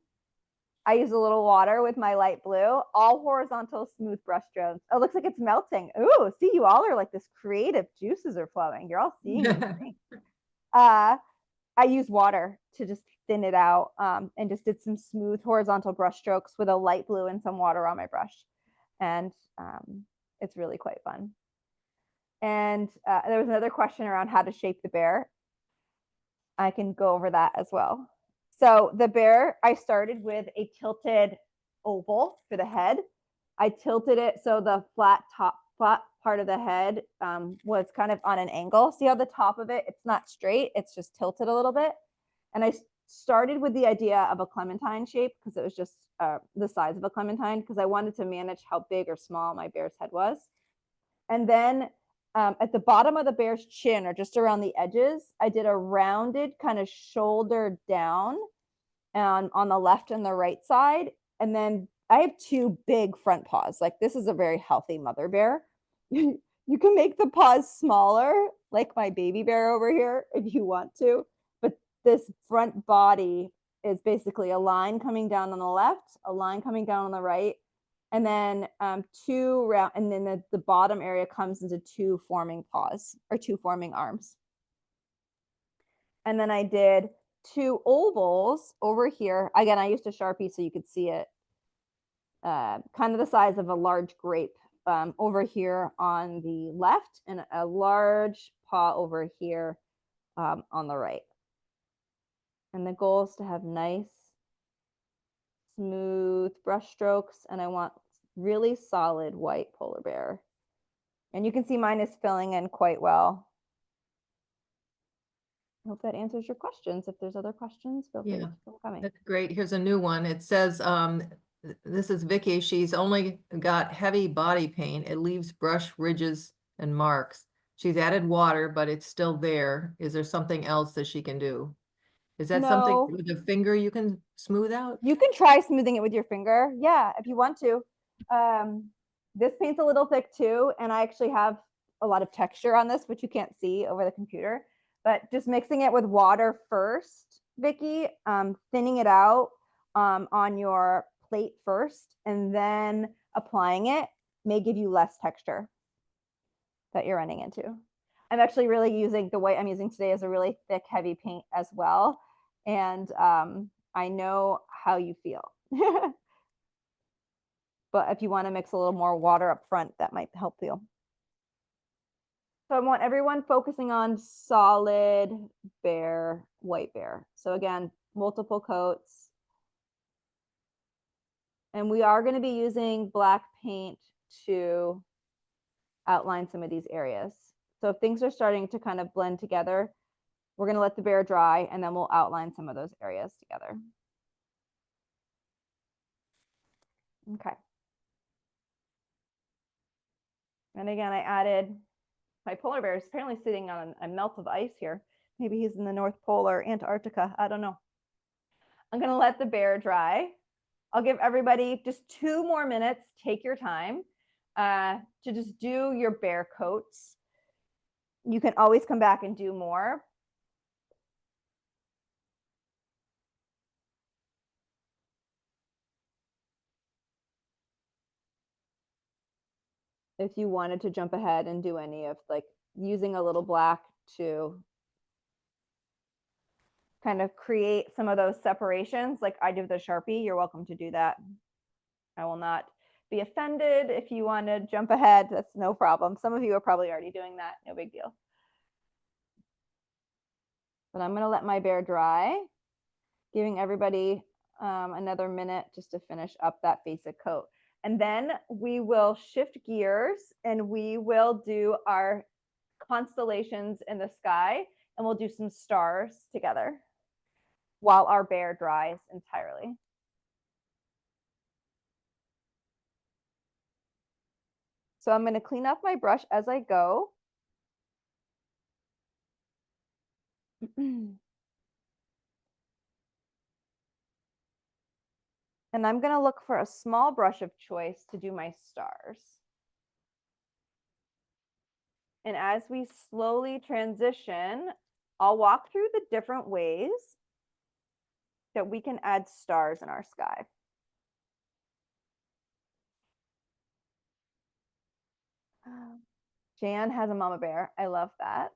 [SPEAKER 2] I use a little water with my light blue, all horizontal smooth brush strokes. Oh, it looks like it's melting. Ooh, see, you all are like this creative, juices are flowing. You're all seeing these things. I use water to just thin it out and just did some smooth horizontal brush strokes with a light blue and some water on my brush. And it's really quite fun. And there was another question around how to shape the bear. I can go over that as well. So the bear, I started with a tilted oval for the head. I tilted it so the flat part of the head was kind of on an angle. See how the top of it, it's not straight, it's just tilted a little bit. And I started with the idea of a clementine shape because it was just the size of a clementine because I wanted to manage how big or small my bear's head was. And then at the bottom of the bear's chin or just around the edges, I did a rounded kind of shoulder down on the left and the right side. And then I have two big front paws. Like this is a very healthy mother bear. You can make the paws smaller, like my baby bear over here, if you want to. But this front body is basically a line coming down on the left, a line coming down on the right, and then two round, and then the bottom area comes into two forming paws or two forming arms. And then I did two ovals over here. Again, I used a Sharpie so you could see it. Kind of the size of a large grape over here on the left, and a large paw over here on the right. And the goal is to have nice, smooth brush strokes, and I want really solid white polar bear. And you can see mine is filling in quite well. I hope that answers your questions. If there's other questions, feel free to keep them coming.
[SPEAKER 1] That's great. Here's a new one. It says, this is Vicky. She's only got heavy body pain. It leaves brush ridges and marks. She's added water, but it's still there. Is there something else that she can do? Is that something
[SPEAKER 2] No.
[SPEAKER 1] with a finger you can smooth out?
[SPEAKER 2] You can try smoothing it with your finger. Yeah, if you want to. This paint's a little thick too, and I actually have a lot of texture on this, which you can't see over the computer. But just mixing it with water first, Vicky, thinning it out on your plate first, and then applying it may give you less texture that you're running into. I'm actually really using, the white I'm using today is a really thick, heavy paint as well. And I know how you feel. But if you want to mix a little more water up front, that might help you. So I want everyone focusing on solid bear, white bear. So again, multiple coats. And we are going to be using black paint to outline some of these areas. So if things are starting to kind of blend together, we're going to let the bear dry, and then we'll outline some of those areas together. Okay. And again, I added my polar bear is apparently sitting on a melt of ice here. Maybe he's in the North Pole or Antarctica. I don't know. I'm going to let the bear dry. I'll give everybody just 2 more minutes. Take your time to just do your bear coats. You can always come back and do more. If you wanted to jump ahead and do any of like using a little black to kind of create some of those separations like I do with the Sharpie, you're welcome to do that. I will not be offended if you want to jump ahead. That's no problem. Some of you are probably already doing that. No big deal. But I'm going to let my bear dry, giving everybody another minute just to finish up that basic coat. And then we will shift gears and we will do our constellations in the sky, and we'll do some stars together while our bear dries entirely. So I'm going to clean up my brush as I go. And I'm going to look for a small brush of choice to do my stars. And as we slowly transition, I'll walk through the different ways that we can add stars in our sky. Jan has a mama bear. I love that.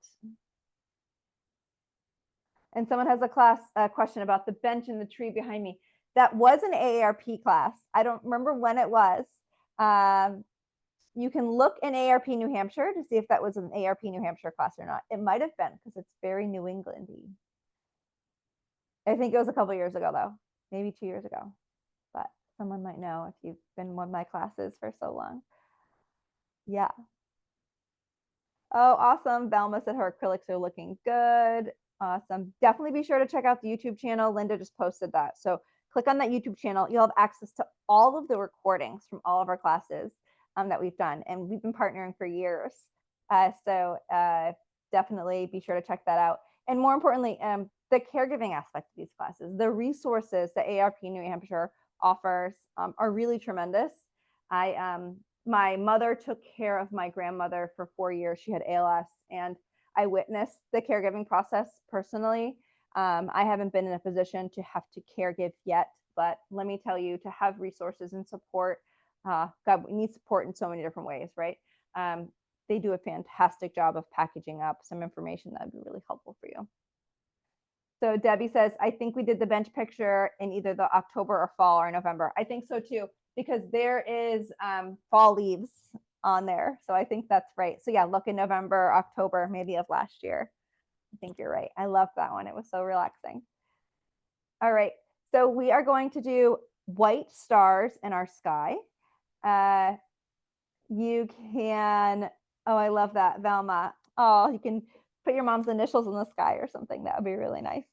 [SPEAKER 2] And someone has a question about the bench in the tree behind me. That was an AARP class. I don't remember when it was. You can look in AARP New Hampshire to see if that was an AARP New Hampshire class or not. It might have been because it's very New Englandy. I think it was a couple years ago though, maybe 2 years ago. But someone might know if you've been in one of my classes for so long. Yeah. Oh, awesome. Velma said her acrylics are looking good. Awesome. Definitely be sure to check out the YouTube channel. Linda just posted that. So click on that YouTube channel. You'll have access to all of the recordings from all of our classes that we've done. And we've been partnering for years. So definitely be sure to check that out. And more importantly, the caregiving aspect of these classes, the resources that AARP New Hampshire offers are really tremendous. My mother took care of my grandmother for 4 years. She had ALS, and I witnessed the caregiving process personally. I haven't been in a position to have to caregive yet, but let me tell you, to have resources and support, God, we need support in so many different ways, right? They do a fantastic job of packaging up some information that would be really helpful for you. So Debbie says, I think we did the bench picture in either the October or fall or November. I think so too, because there is fall leaves on there. So I think that's right. So yeah, look in November, October, maybe of last year. I think you're right. I love that one. It was so relaxing. All right. So we are going to do white stars in our sky. You can, oh, I love that, Velma. Oh, you can put your mom's initials in the sky or something. That would be really nice.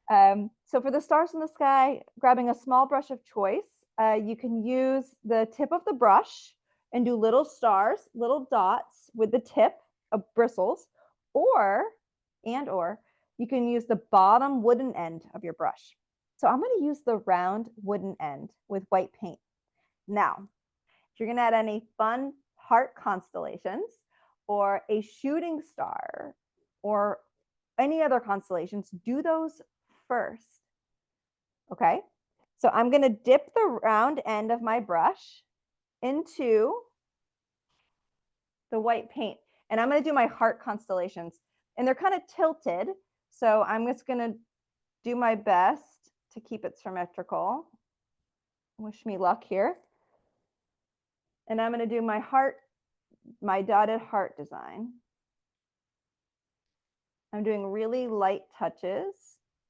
[SPEAKER 2] So for the stars in the sky, grabbing a small brush of choice, you can use the tip of the brush and do little stars, little dots with the tip of bristles, or you can use the bottom wooden end of your brush. So I'm going to use the round wooden end with white paint. Now, if you're going to add any fun heart constellations or a shooting star or any other constellations, do those first. Okay, so I'm going to dip the round end of my brush into the white paint, and I'm going to do my heart constellations, and they're kind of tilted, so I'm just going to do my best to keep it symmetrical. Wish me luck here. And I'm going to do my heart, my dotted heart design. I'm doing really light touches.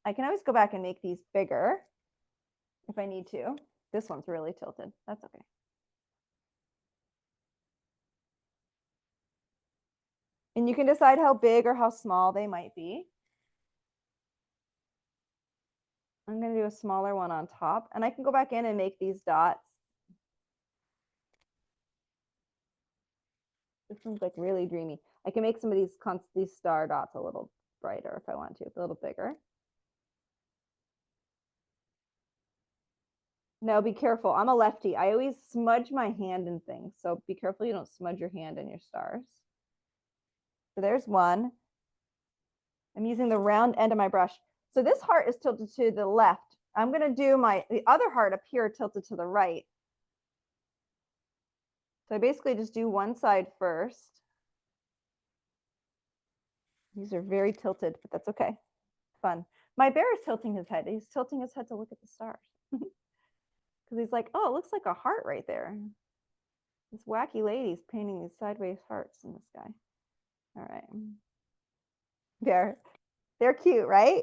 [SPEAKER 2] I can always go back and make these bigger if I need to. This one's really tilted. That's okay. And you can decide how big or how small they might be. I'm going to do a smaller one on top, and I can go back in and make these dots. This one's like really dreamy. I can make some of these star dots a little brighter if I want to, a little bigger. No, be careful. I'm a lefty. I always smudge my hand in things. So be careful you don't smudge your hand in your stars. So there's one. I'm using the round end of my brush. So this heart is tilted to the left. I'm going to do the other heart up here tilted to the right. So I basically just do one side first. These are very tilted, but that's okay. Fun. My bear is tilting his head. He's tilting his head to look at the stars. Because he's like, oh, it looks like a heart right there. This wacky lady's painting these sideways hearts in the sky. All right. They're cute, right?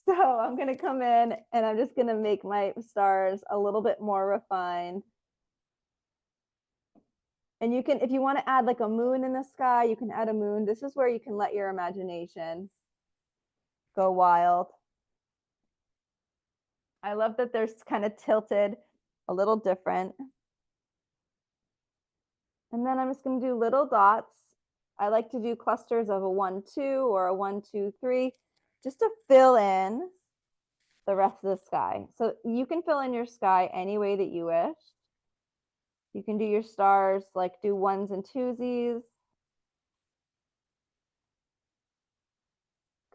[SPEAKER 2] So I'm going to come in and I'm just going to make my stars a little bit more refined. And you can, if you want to add like a moon in the sky, you can add a moon. This is where you can let your imagination go wild. I love that they're kind of tilted a little different. And then I'm just going to do little dots. I like to do clusters of a 1, 2 or a 1, 2, 3, just to fill in the rest of the sky. So you can fill in your sky any way that you wish. You can do your stars, like do 1s and 2s.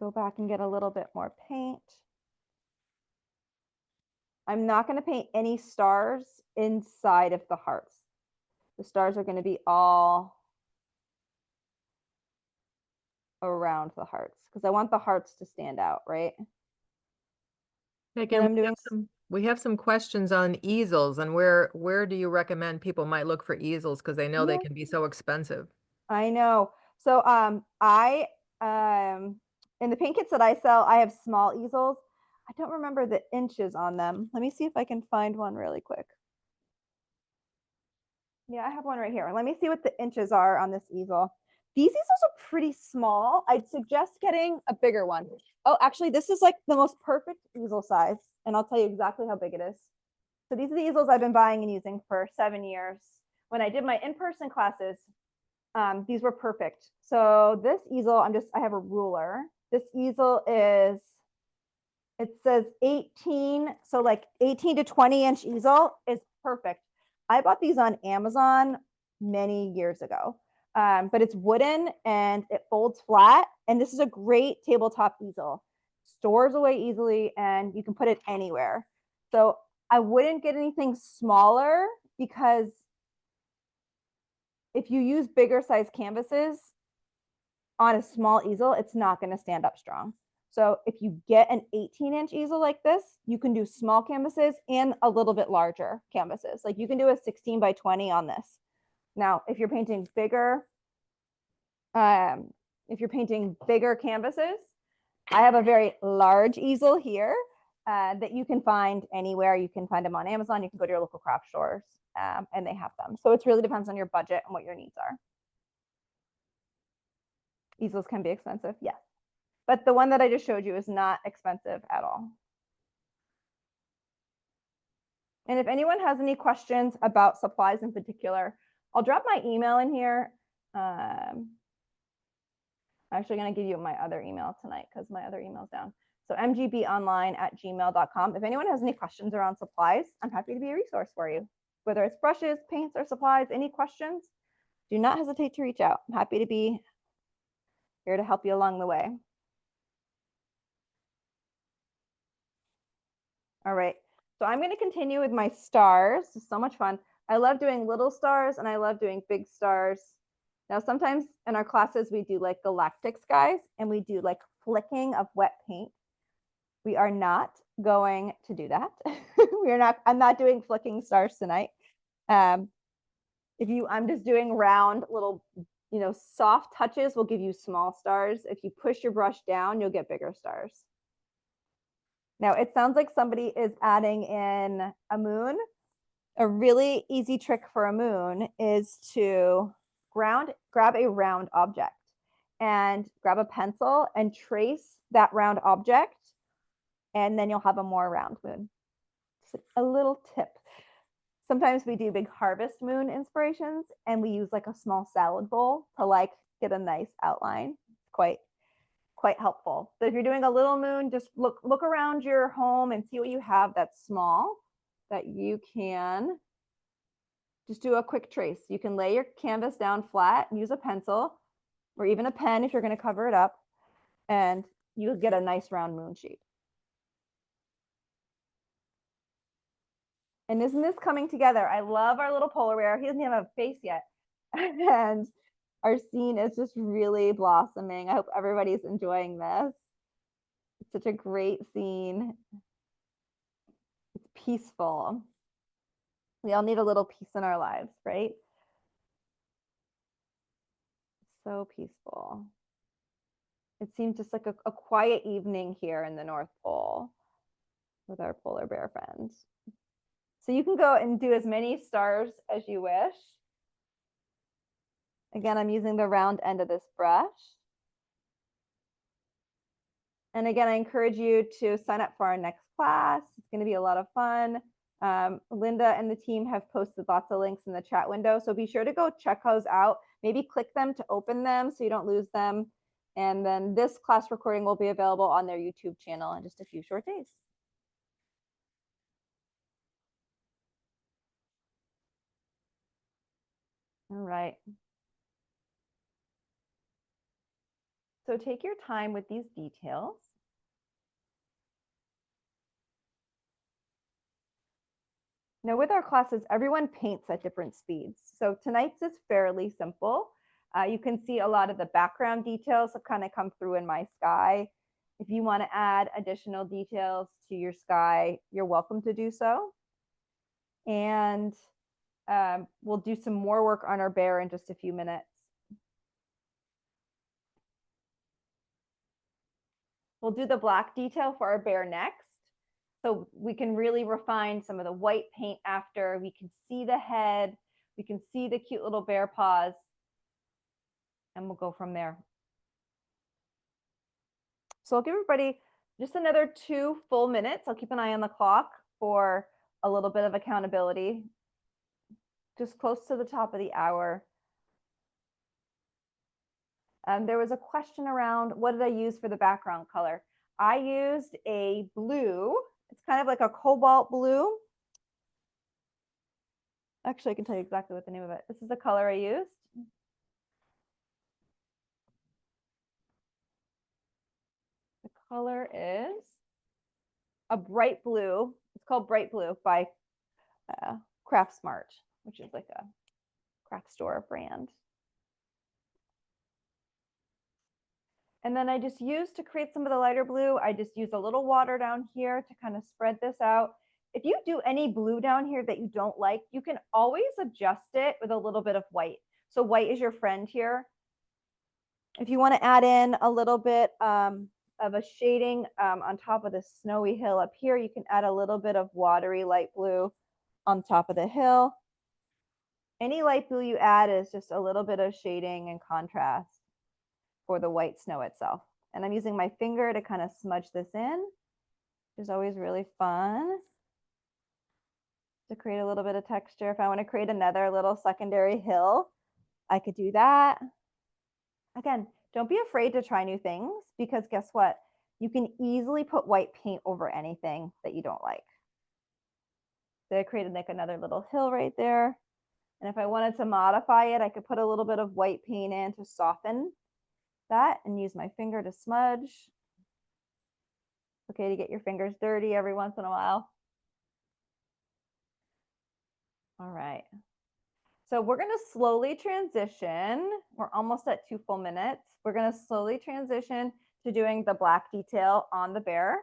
[SPEAKER 2] Go back and get a little bit more paint. I'm not going to paint any stars inside of the hearts. The stars are going to be all around the hearts because I want the hearts to stand out, right?
[SPEAKER 1] Megan, we have some questions on easels, and where do you recommend people might look for easels, because they know they can be so expensive.
[SPEAKER 2] I know. So I in the paint kits that I sell, I have small easels. I don't remember the inches on them. Let me see if I can find one really quick. Yeah, I have one right here. Let me see what the inches are on this easel. These easels are pretty small. I'd suggest getting a bigger one. Oh, actually, this is like the most perfect easel size, and I'll tell you exactly how big it is. So these are the easels I've been buying and using for 7 years. When I did my in-person classes, these were perfect. So this easel, I have a ruler. This easel is It says 18, so like 18 to 20-inch easel is perfect. I bought these on Amazon many years ago, but it's wooden and it folds flat. And this is a great tabletop easel. Stores away easily and you can put it anywhere. So I wouldn't get anything smaller because if you use bigger size canvases on a small easel, it's not going to stand up strong. So if you get an 18-inch easel like this, you can do small canvases and a little bit larger canvases. Like you can do a 16 by 20 on this. Now, if you're painting bigger canvases, I have a very large easel here that you can find anywhere. You can find them on Amazon. You can go to your local craft stores and they have them. So it really depends on your budget and what your needs are. Easels can be expensive, yes. But the one that I just showed you is not expensive at all. And if anyone has any questions about supplies in particular, I'll drop my email in here. I'm actually going to give you my other email tonight because my other email's down. So mgbonline@gmail.com. If anyone has any questions around supplies, I'm happy to be a resource for you. Whether it's brushes, paints, or supplies, any questions, do not hesitate to reach out. I'm happy to be here to help you along the way. All right, so I'm going to continue with my stars. It's so much fun. I love doing little stars and I love doing big stars. Now, sometimes in our classes, we do like galactic skies and we do like flicking of wet paint. We are not going to do that. I'm not doing flicking stars tonight. I'm just doing round little, soft touches will give you small stars. If you push your brush down, you'll get bigger stars. Now, it sounds like somebody is adding in a moon. A really easy trick for a moon is to grab a round object and grab a pencil and trace that round object, and then you'll have a more round moon. Just a little tip. Sometimes we do big harvest moon inspirations and we use like a small salad bowl to like get a nice outline. Quite helpful. So if you're doing a little moon, just look around your home and see what you have that's small that you can just do a quick trace. You can lay your canvas down flat, use a pencil or even a pen if you're going to cover it up, and you'll get a nice round moon shape. And isn't this coming together? I love our little polar bear. He doesn't even have a face yet. And our scene is just really blossoming. I hope everybody's enjoying this. It's such a great scene. It's peaceful. We all need a little peace in our lives, right? So peaceful. It seems just like a quiet evening here in the North Pole with our polar bear friends. So you can go and do as many stars as you wish. Again, I'm using the round end of this brush. And again, I encourage you to sign up for our next class. It's going to be a lot of fun. Linda and the team have posted lots of links in the chat window. So be sure to go check those out. Maybe click them to open them so you don't lose them. And then this class recording will be available on their YouTube channel in just a few short days. All right. So take your time with these details. Now with our classes, everyone paints at different speeds. So tonight's is fairly simple. You can see a lot of the background details have kind of come through in my sky. If you want to add additional details to your sky, you're welcome to do so. And we'll do some more work on our bear in just a few minutes. We'll do the black detail for our bear next. So we can really refine some of the white paint after. We can see the head. We can see the cute little bear paws. And we'll go from there. So I'll give everybody just another 2 full minutes. I'll keep an eye on the clock for a little bit of accountability. Just close to the top of the hour. There was a question around what did I use for the background color? I used a blue. It's kind of like a cobalt blue. Actually, I can tell you exactly what the name of it. This is the color I used. The color is a bright blue. It's called Bright Blue by Craft Smart, which is like a craft store brand. And then I just used to create some of the lighter blue, I just used a little water down here to kind of spread this out. If you do any blue down here that you don't like, you can always adjust it with a little bit of white. So white is your friend here. If you want to add in a little bit of a shading on top of the snowy hill up here, you can add a little bit of watery light blue on top of the hill. Any light blue you add is just a little bit of shading and contrast for the white snow itself. And I'm using my finger to kind of smudge this in, which is always really fun to create a little bit of texture. If I want to create another little secondary hill, I could do that. Again, don't be afraid to try new things, because guess what? You can easily put white paint over anything that you don't like. So I created like another little hill right there. And if I wanted to modify it, I could put a little bit of white paint in to soften that and use my finger to smudge. Okay, to get your fingers dirty every once in a while. All right. So we're going to slowly transition. We're almost at 2 full minutes. We're going to slowly transition to doing the black detail on the bear.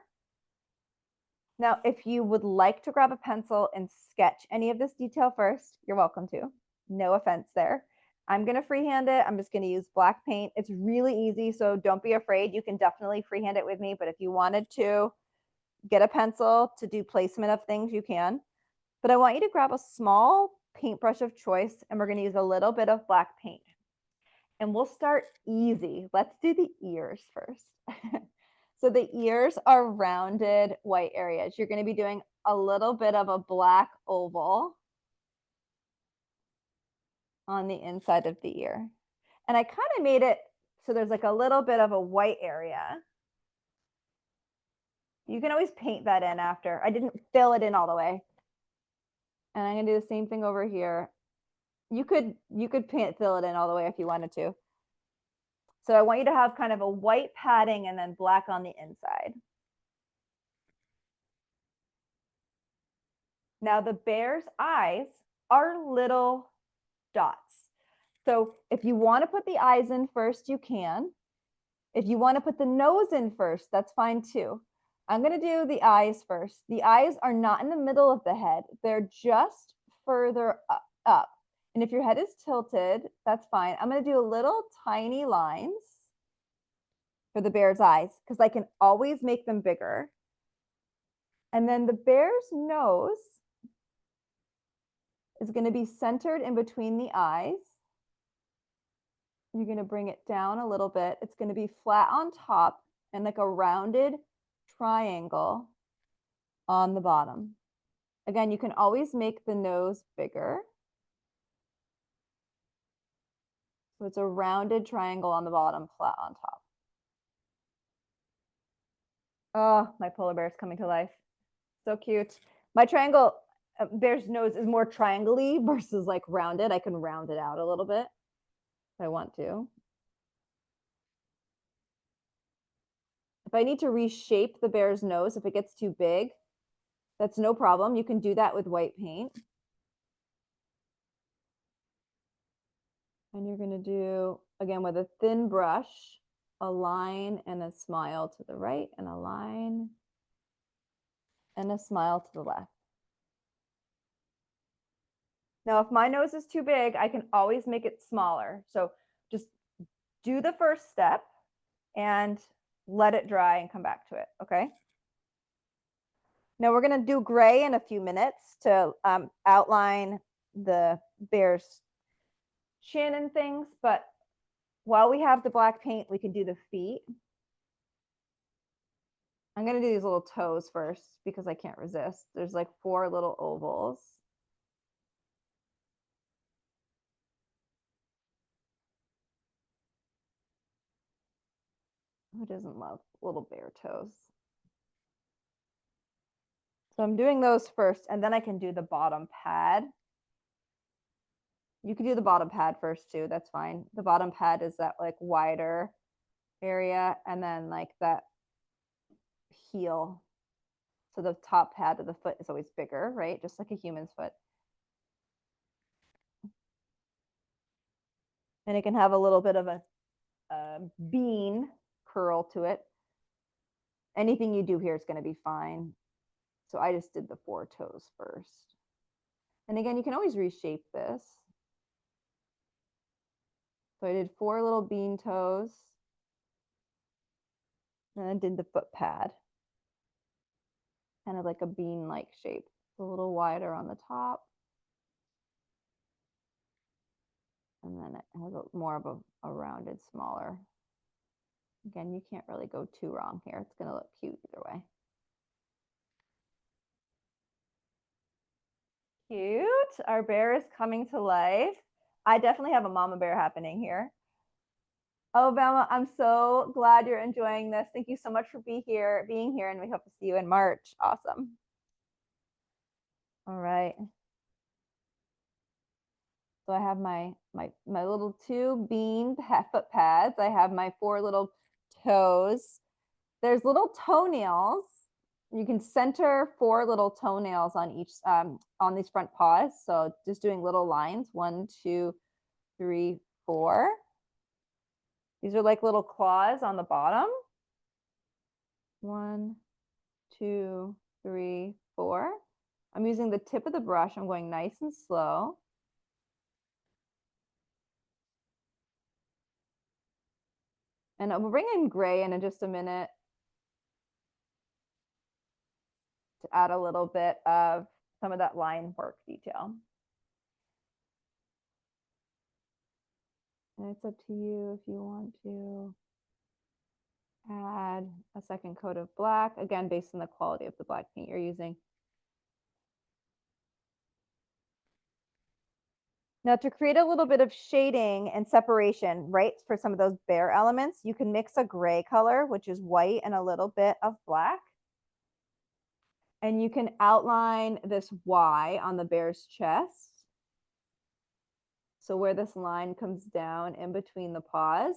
[SPEAKER 2] Now, if you would like to grab a pencil and sketch any of this detail first, you're welcome to. No offense there. I'm going to freehand it. I'm just going to use black paint. It's really easy, so don't be afraid. You can definitely freehand it with me, but if you wanted to get a pencil to do placement of things, you can. But I want you to grab a small paintbrush of choice, and we're going to use a little bit of black paint. And we'll start easy. Let's do the ears first. So the ears are rounded white areas. You're going to be doing a little bit of a black oval on the inside of the ear. And I kind of made it so there's like a little bit of a white area. You can always paint that in after. I didn't fill it in all the way. And I'm going to do the same thing over here. You could fill it in all the way if you wanted to. So I want you to have kind of a white padding and then black on the inside. Now the bear's eyes are little dots. So if you want to put the eyes in first, you can. If you want to put the nose in first, that's fine too. I'm going to do the eyes first. The eyes are not in the middle of the head. They're just further up. And if your head is tilted, that's fine. I'm going to do a little tiny lines for the bear's eyes because I can always make them bigger. And then the bear's nose is going to be centered in between the eyes. You're going to bring it down a little bit. It's going to be flat on top and like a rounded triangle on the bottom. Again, you can always make the nose bigger. So it's a rounded triangle on the bottom, flat on top. Oh, my polar bear is coming to life. So cute. My triangle, bear's nose is more triangle-y versus like rounded. I can round it out a little bit if I want to. If I need to reshape the bear's nose, if it gets too big, that's no problem. You can do that with white paint. And you're going to do, again, with a thin brush, a line and a smile to the right, and a line and a smile to the left. Now, if my nose is too big, I can always make it smaller. So just do the first step and let it dry and come back to it, okay? Now we're going to do gray in a few minutes to outline the bear's chin and things, but while we have the black paint, we can do the feet. I'm going to do these little toes first because I can't resist. There's like 4 little ovals. Who doesn't love little bear toes? So I'm doing those first, and then I can do the bottom pad. You can do the bottom pad first too, that's fine. The bottom pad is that like wider area, and then like that heel. So the top pad of the foot is always bigger, right? Just like a human's foot. And it can have a little bit of a bean curl to it. Anything you do here is going to be fine. So I just did the 4 toes first. And again, you can always reshape this. So I did 4 little bean toes. And I did the foot pad. Kind of like a bean-like shape. A little wider on the top. And then it has more of a rounded, smaller. Again, you can't really go too wrong here. It's going to look cute either way. Cute. Our bear is coming to life. I definitely have a mama bear happening here. Oh, Velma, I'm so glad you're enjoying this. Thank you so much for being here, and we hope to see you in March. Awesome. All right. So I have my little 2 bean foot pads. I have my 4 little toes. There's little toenails. You can center 4 little toenails on each on these front paws. So just doing little lines, 1, 2, 3, 4. These are like little claws on the bottom. 1, 2, 3, 4. I'm using the tip of the brush. I'm going nice and slow. And we'll bring in gray in just a minute to add a little bit of some of that line work detail. And it's up to you if you want to add a second coat of black, again, based on the quality of the black paint you're using. Now to create a little bit of shading and separation, right, for some of those bear elements, you can mix a gray color, which is white, and a little bit of black. And you can outline this Y on the bear's chest. So where this line comes down in between the paws.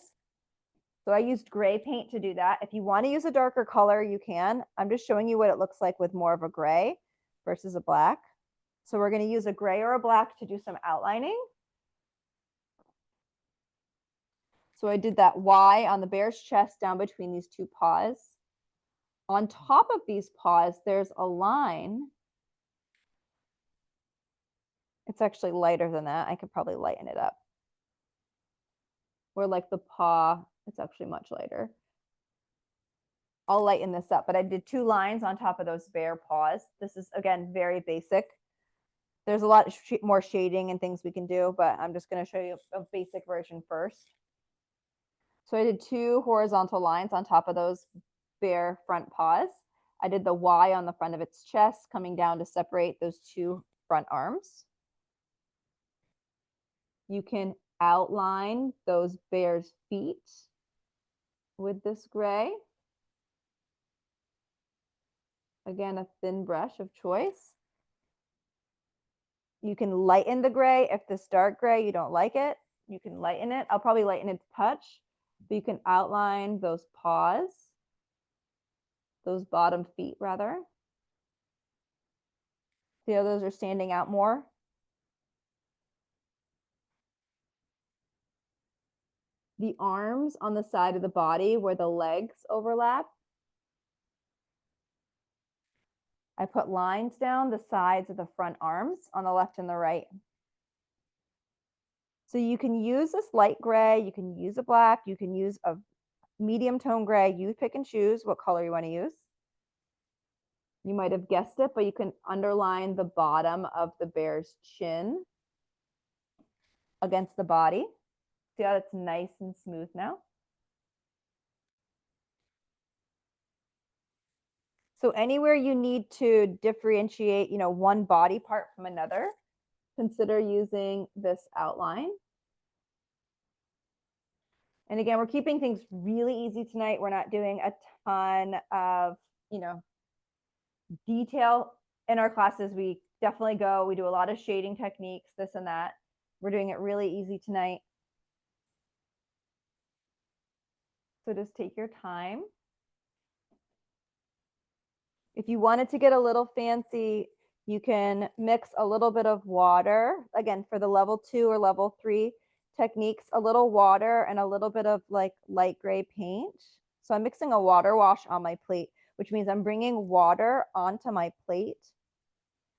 [SPEAKER 2] So I used gray paint to do that. If you want to use a darker color, you can. I'm just showing you what it looks like with more of a gray versus a black. So we're going to use a gray or a black to do some outlining. So I did that Y on the bear's chest down between these 2 paws. On top of these paws, there's a line. It's actually lighter than that. I could probably lighten it up. Where like the paw, it's actually much lighter. I'll lighten this up, but I did 2 lines on top of those bear paws. This is, again, very basic. There's a lot more shading and things we can do, but I'm just going to show you a basic version first. So I did 2 horizontal lines on top of those bear front paws. I did the Y on the front of its chest, coming down to separate those 2 front arms. You can outline those bear's feet with this gray. Again, a thin brush of choice. You can lighten the gray. If this dark gray, you don't like it, you can lighten it. I'll probably lighten it a touch, but you can outline those paws, those bottom feet rather. See how those are standing out more? The arms on the side of the body where the legs overlap. I put lines down the sides of the front arms on the left and the right. So you can use this light gray, you can use a black, you can use a medium tone gray. You pick and choose what color you want to use. You might have guessed it, but you can underline the bottom of the bear's chin against the body. See how it's nice and smooth now? So anywhere you need to differentiate, one body part from another, consider using this outline. And again, we're keeping things really easy tonight. We're not doing a ton of, detail in our classes. We definitely we do a lot of shading techniques, this and that. We're doing it really easy tonight. So just take your time. If you wanted to get a little fancy, you can mix a little bit of water. Again, for the level 2 or level 3 techniques, a little water and a little bit of like light gray paint. So I'm mixing a water wash on my plate, which means I'm bringing water onto my plate.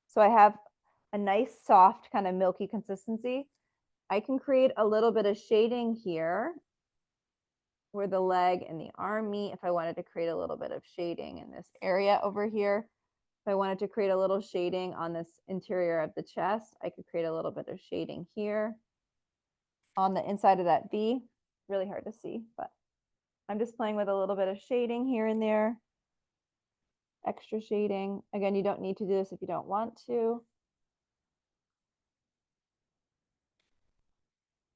[SPEAKER 2] So I have a nice soft kind of milky consistency. I can create a little bit of shading here where the leg and the arm meet. If I wanted to create a little bit of shading in this area over here, if I wanted to create a little shading on this interior of the chest, I could create a little bit of shading here on the inside of that V. Really hard to see, but I'm just playing with a little bit of shading here and there. Extra shading. Again, you don't need to do this if you don't want to.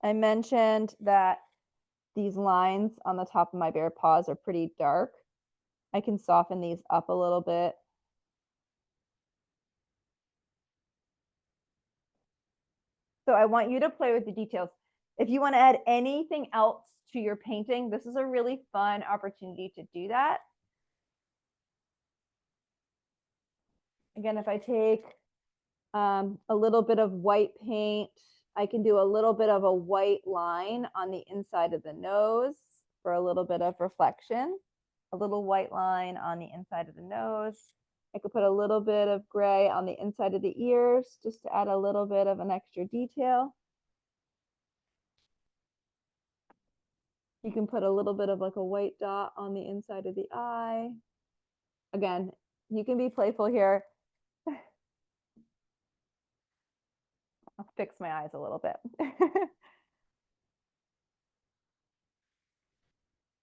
[SPEAKER 2] I mentioned that these lines on the top of my bare paws are pretty dark. I can soften these up a little bit. So I want you to play with the details. If you want to add anything else to your painting, this is a really fun opportunity to do that. Again, if I take a little bit of white paint, I can do a little bit of a white line on the inside of the nose for a little bit of reflection. A little white line on the inside of the nose. I could put a little bit of gray on the inside of the ears just to add a little bit of an extra detail. You can put a little bit of like a white dot on the inside of the eye. Again, you can be playful here. I'll fix my eyes a little bit.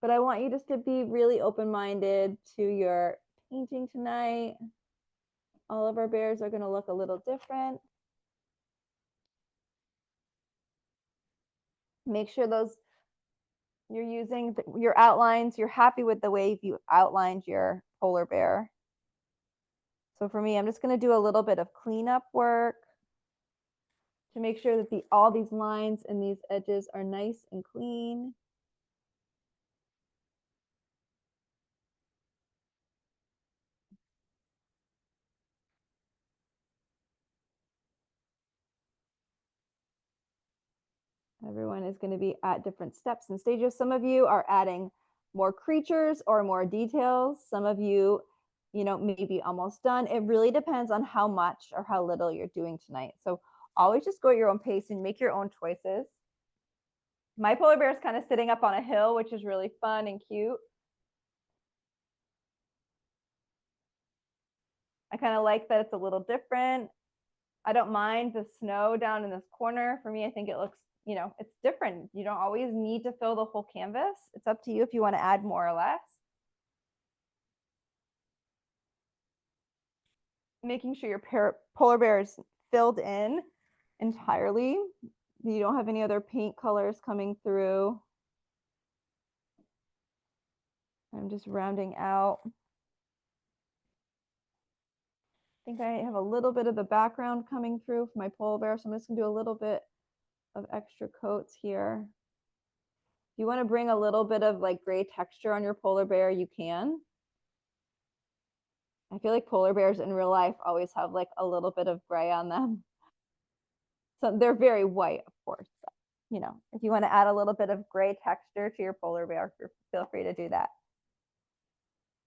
[SPEAKER 2] But I want you just to be really open-minded to your painting tonight. All of our bears are going to look a little different. Make sure you're using your outlines. You're happy with the way you outlined your polar bear. So for me, I'm just going to do a little bit of cleanup work to make sure that all these lines and these edges are nice and clean. Everyone is going to be at different steps and stages. Some of you are adding more creatures or more details. Some of you, maybe almost done. It really depends on how much or how little you're doing tonight. So always just go at your own pace and make your own choices. My polar bear is kind of sitting up on a hill, which is really fun and cute. I kind of like that it's a little different. I don't mind the snow down in this corner. For me, I think it looks, it's different. You don't always need to fill the whole canvas. It's up to you if you want to add more or less. Making sure your polar bear is filled in entirely. You don't have any other paint colors coming through. I'm just rounding out. I think I have a little bit of the background coming through for my polar bear, so I'm just gonna do a little bit of extra coats here. If you want to bring a little bit of like gray texture on your polar bear, you can. I feel like polar bears in real life always have like a little bit of gray on them. So they're very white, of course. But, if you want to add a little bit of gray texture to your polar bear, feel free to do that.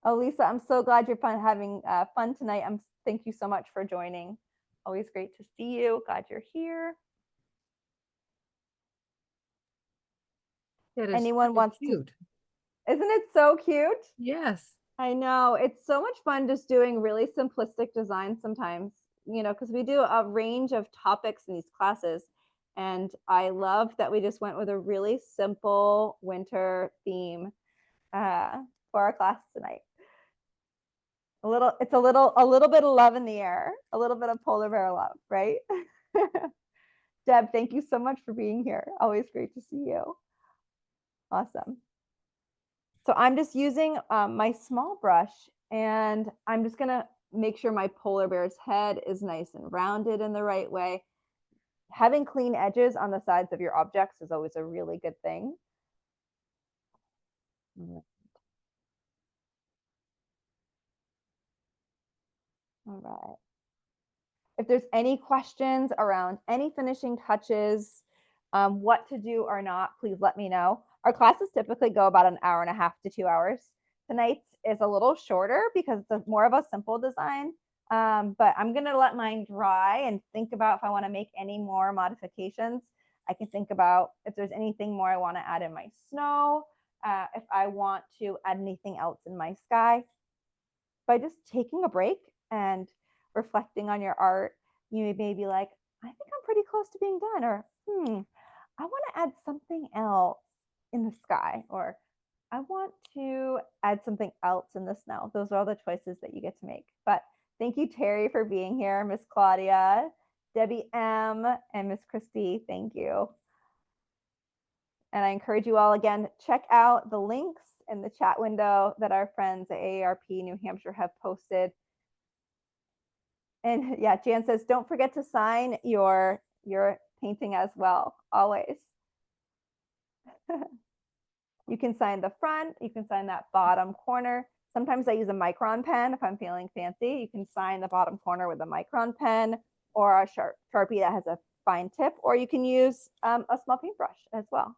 [SPEAKER 2] Oh, Lisa, I'm so glad you're having fun tonight. Thank you so much for joining. Always great to see you. Glad you're here. Anyone wants
[SPEAKER 1] cute.
[SPEAKER 2] Isn't it so cute?
[SPEAKER 1] Yes.
[SPEAKER 2] I know. It's so much fun just doing really simplistic designs sometimes, because we do a range of topics in these classes. And I love that we just went with a really simple winter theme for our class tonight. It's a little bit of love in the air, a little bit of polar bear love, right? Deb, thank you so much for being here. Always great to see you. Awesome. So I'm just using my small brush, and I'm just gonna make sure my polar bear's head is nice and rounded in the right way. Having clean edges on the sides of your objects is always a really good thing. All right. If there's any questions around any finishing touches, what to do or not, please let me know. Our classes typically go about an hour and a half to 2 hours. Tonight's is a little shorter because it's more of a simple design, but I'm gonna let mine dry and think about if I wanna make any more modifications. I can think about if there's anything more I wanna add in my snow, if I want to add anything else in my sky. By just taking a break and reflecting on your art, you may be like, I think I'm pretty close to being done, or I want to add something else in the sky, or I want to add something else in the snow. Those are all the choices that you get to make. But thank you, Terry, for being here, Miss Claudia, Debbie M, and Miss Christy. Thank you. And I encourage you all again, check out the links in the chat window that our friends at AARP New Hampshire have posted. And yeah, Jan says, don't forget to sign your painting as well, always. You can sign the front, you can sign that bottom corner. Sometimes I use a micron pen if I'm feeling fancy. You can sign the bottom corner with a micron pen or a Sharpie that has a fine tip, or you can use a small paintbrush as well.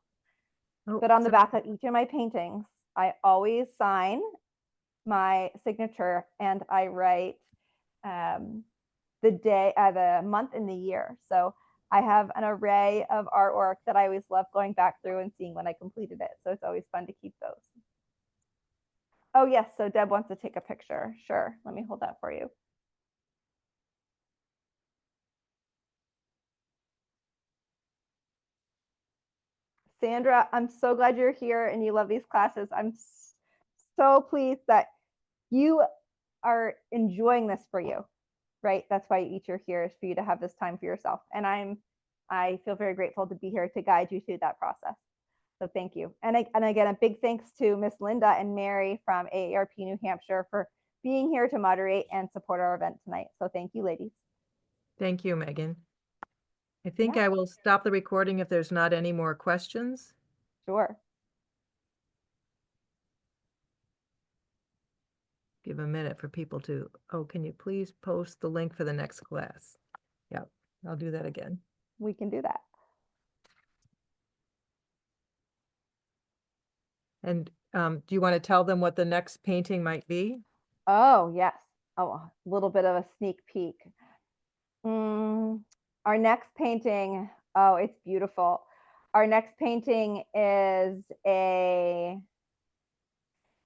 [SPEAKER 1] Oh,
[SPEAKER 2] But on the
[SPEAKER 1] so-
[SPEAKER 2] back of each of my paintings, I always sign my signature, and I write the day, the month, and the year. So I have an array of artwork that I always love going back through and seeing when I completed it. So it's always fun to keep those. Oh yes, so Deb wants to take a picture. Sure, let me hold that for you. Sandra, I'm so glad you're here and you love these classes. I'm so pleased that you are enjoying this for you, right? That's why each are here, is for you to have this time for yourself. And I feel very grateful to be here to guide you through that process. So thank you. And again, a big thanks to Miss Linda and Mary from AARP New Hampshire for being here to moderate and support our event tonight. So thank you, ladies.
[SPEAKER 1] Thank you, Megan. I think
[SPEAKER 2] Yeah.
[SPEAKER 1] I will stop the recording if there's not any more questions.
[SPEAKER 2] Sure.
[SPEAKER 1] Give a minute for people to, oh, can you please post the link for the next class? Yep, I'll do that again.
[SPEAKER 2] We can do that.
[SPEAKER 1] And do you want to tell them what the next painting might be?
[SPEAKER 2] Oh, yes. Oh, a little bit of a sneak peek. Our next painting, oh, it's beautiful. Our next painting is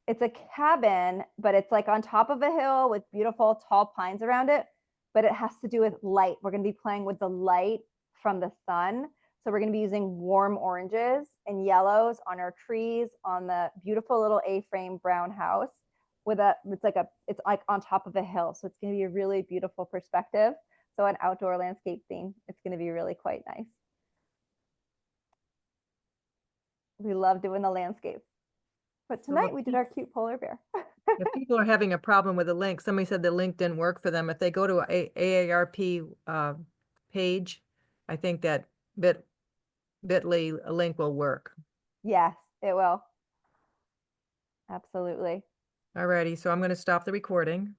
[SPEAKER 2] it's a cabin, but it's like on top of a hill with beautiful tall pines around it, but it has to do with light. We're going to be playing with the light from the sun. So we're going to be using warm oranges and yellows on our trees, on the beautiful little A-frame brown house with it's like on top of a hill. So it's going to be a really beautiful perspective. So an outdoor landscape theme. It's going to be really quite nice. We love doing the landscape. But tonight we did our cute polar bear.
[SPEAKER 1] If people are having a problem with the link, somebody said the link didn't work for them. If they go to a AARP page, I think that bit.ly link will work.
[SPEAKER 2] Yes, it will. Absolutely.
[SPEAKER 1] Alrighty, so I'm going to stop the recording.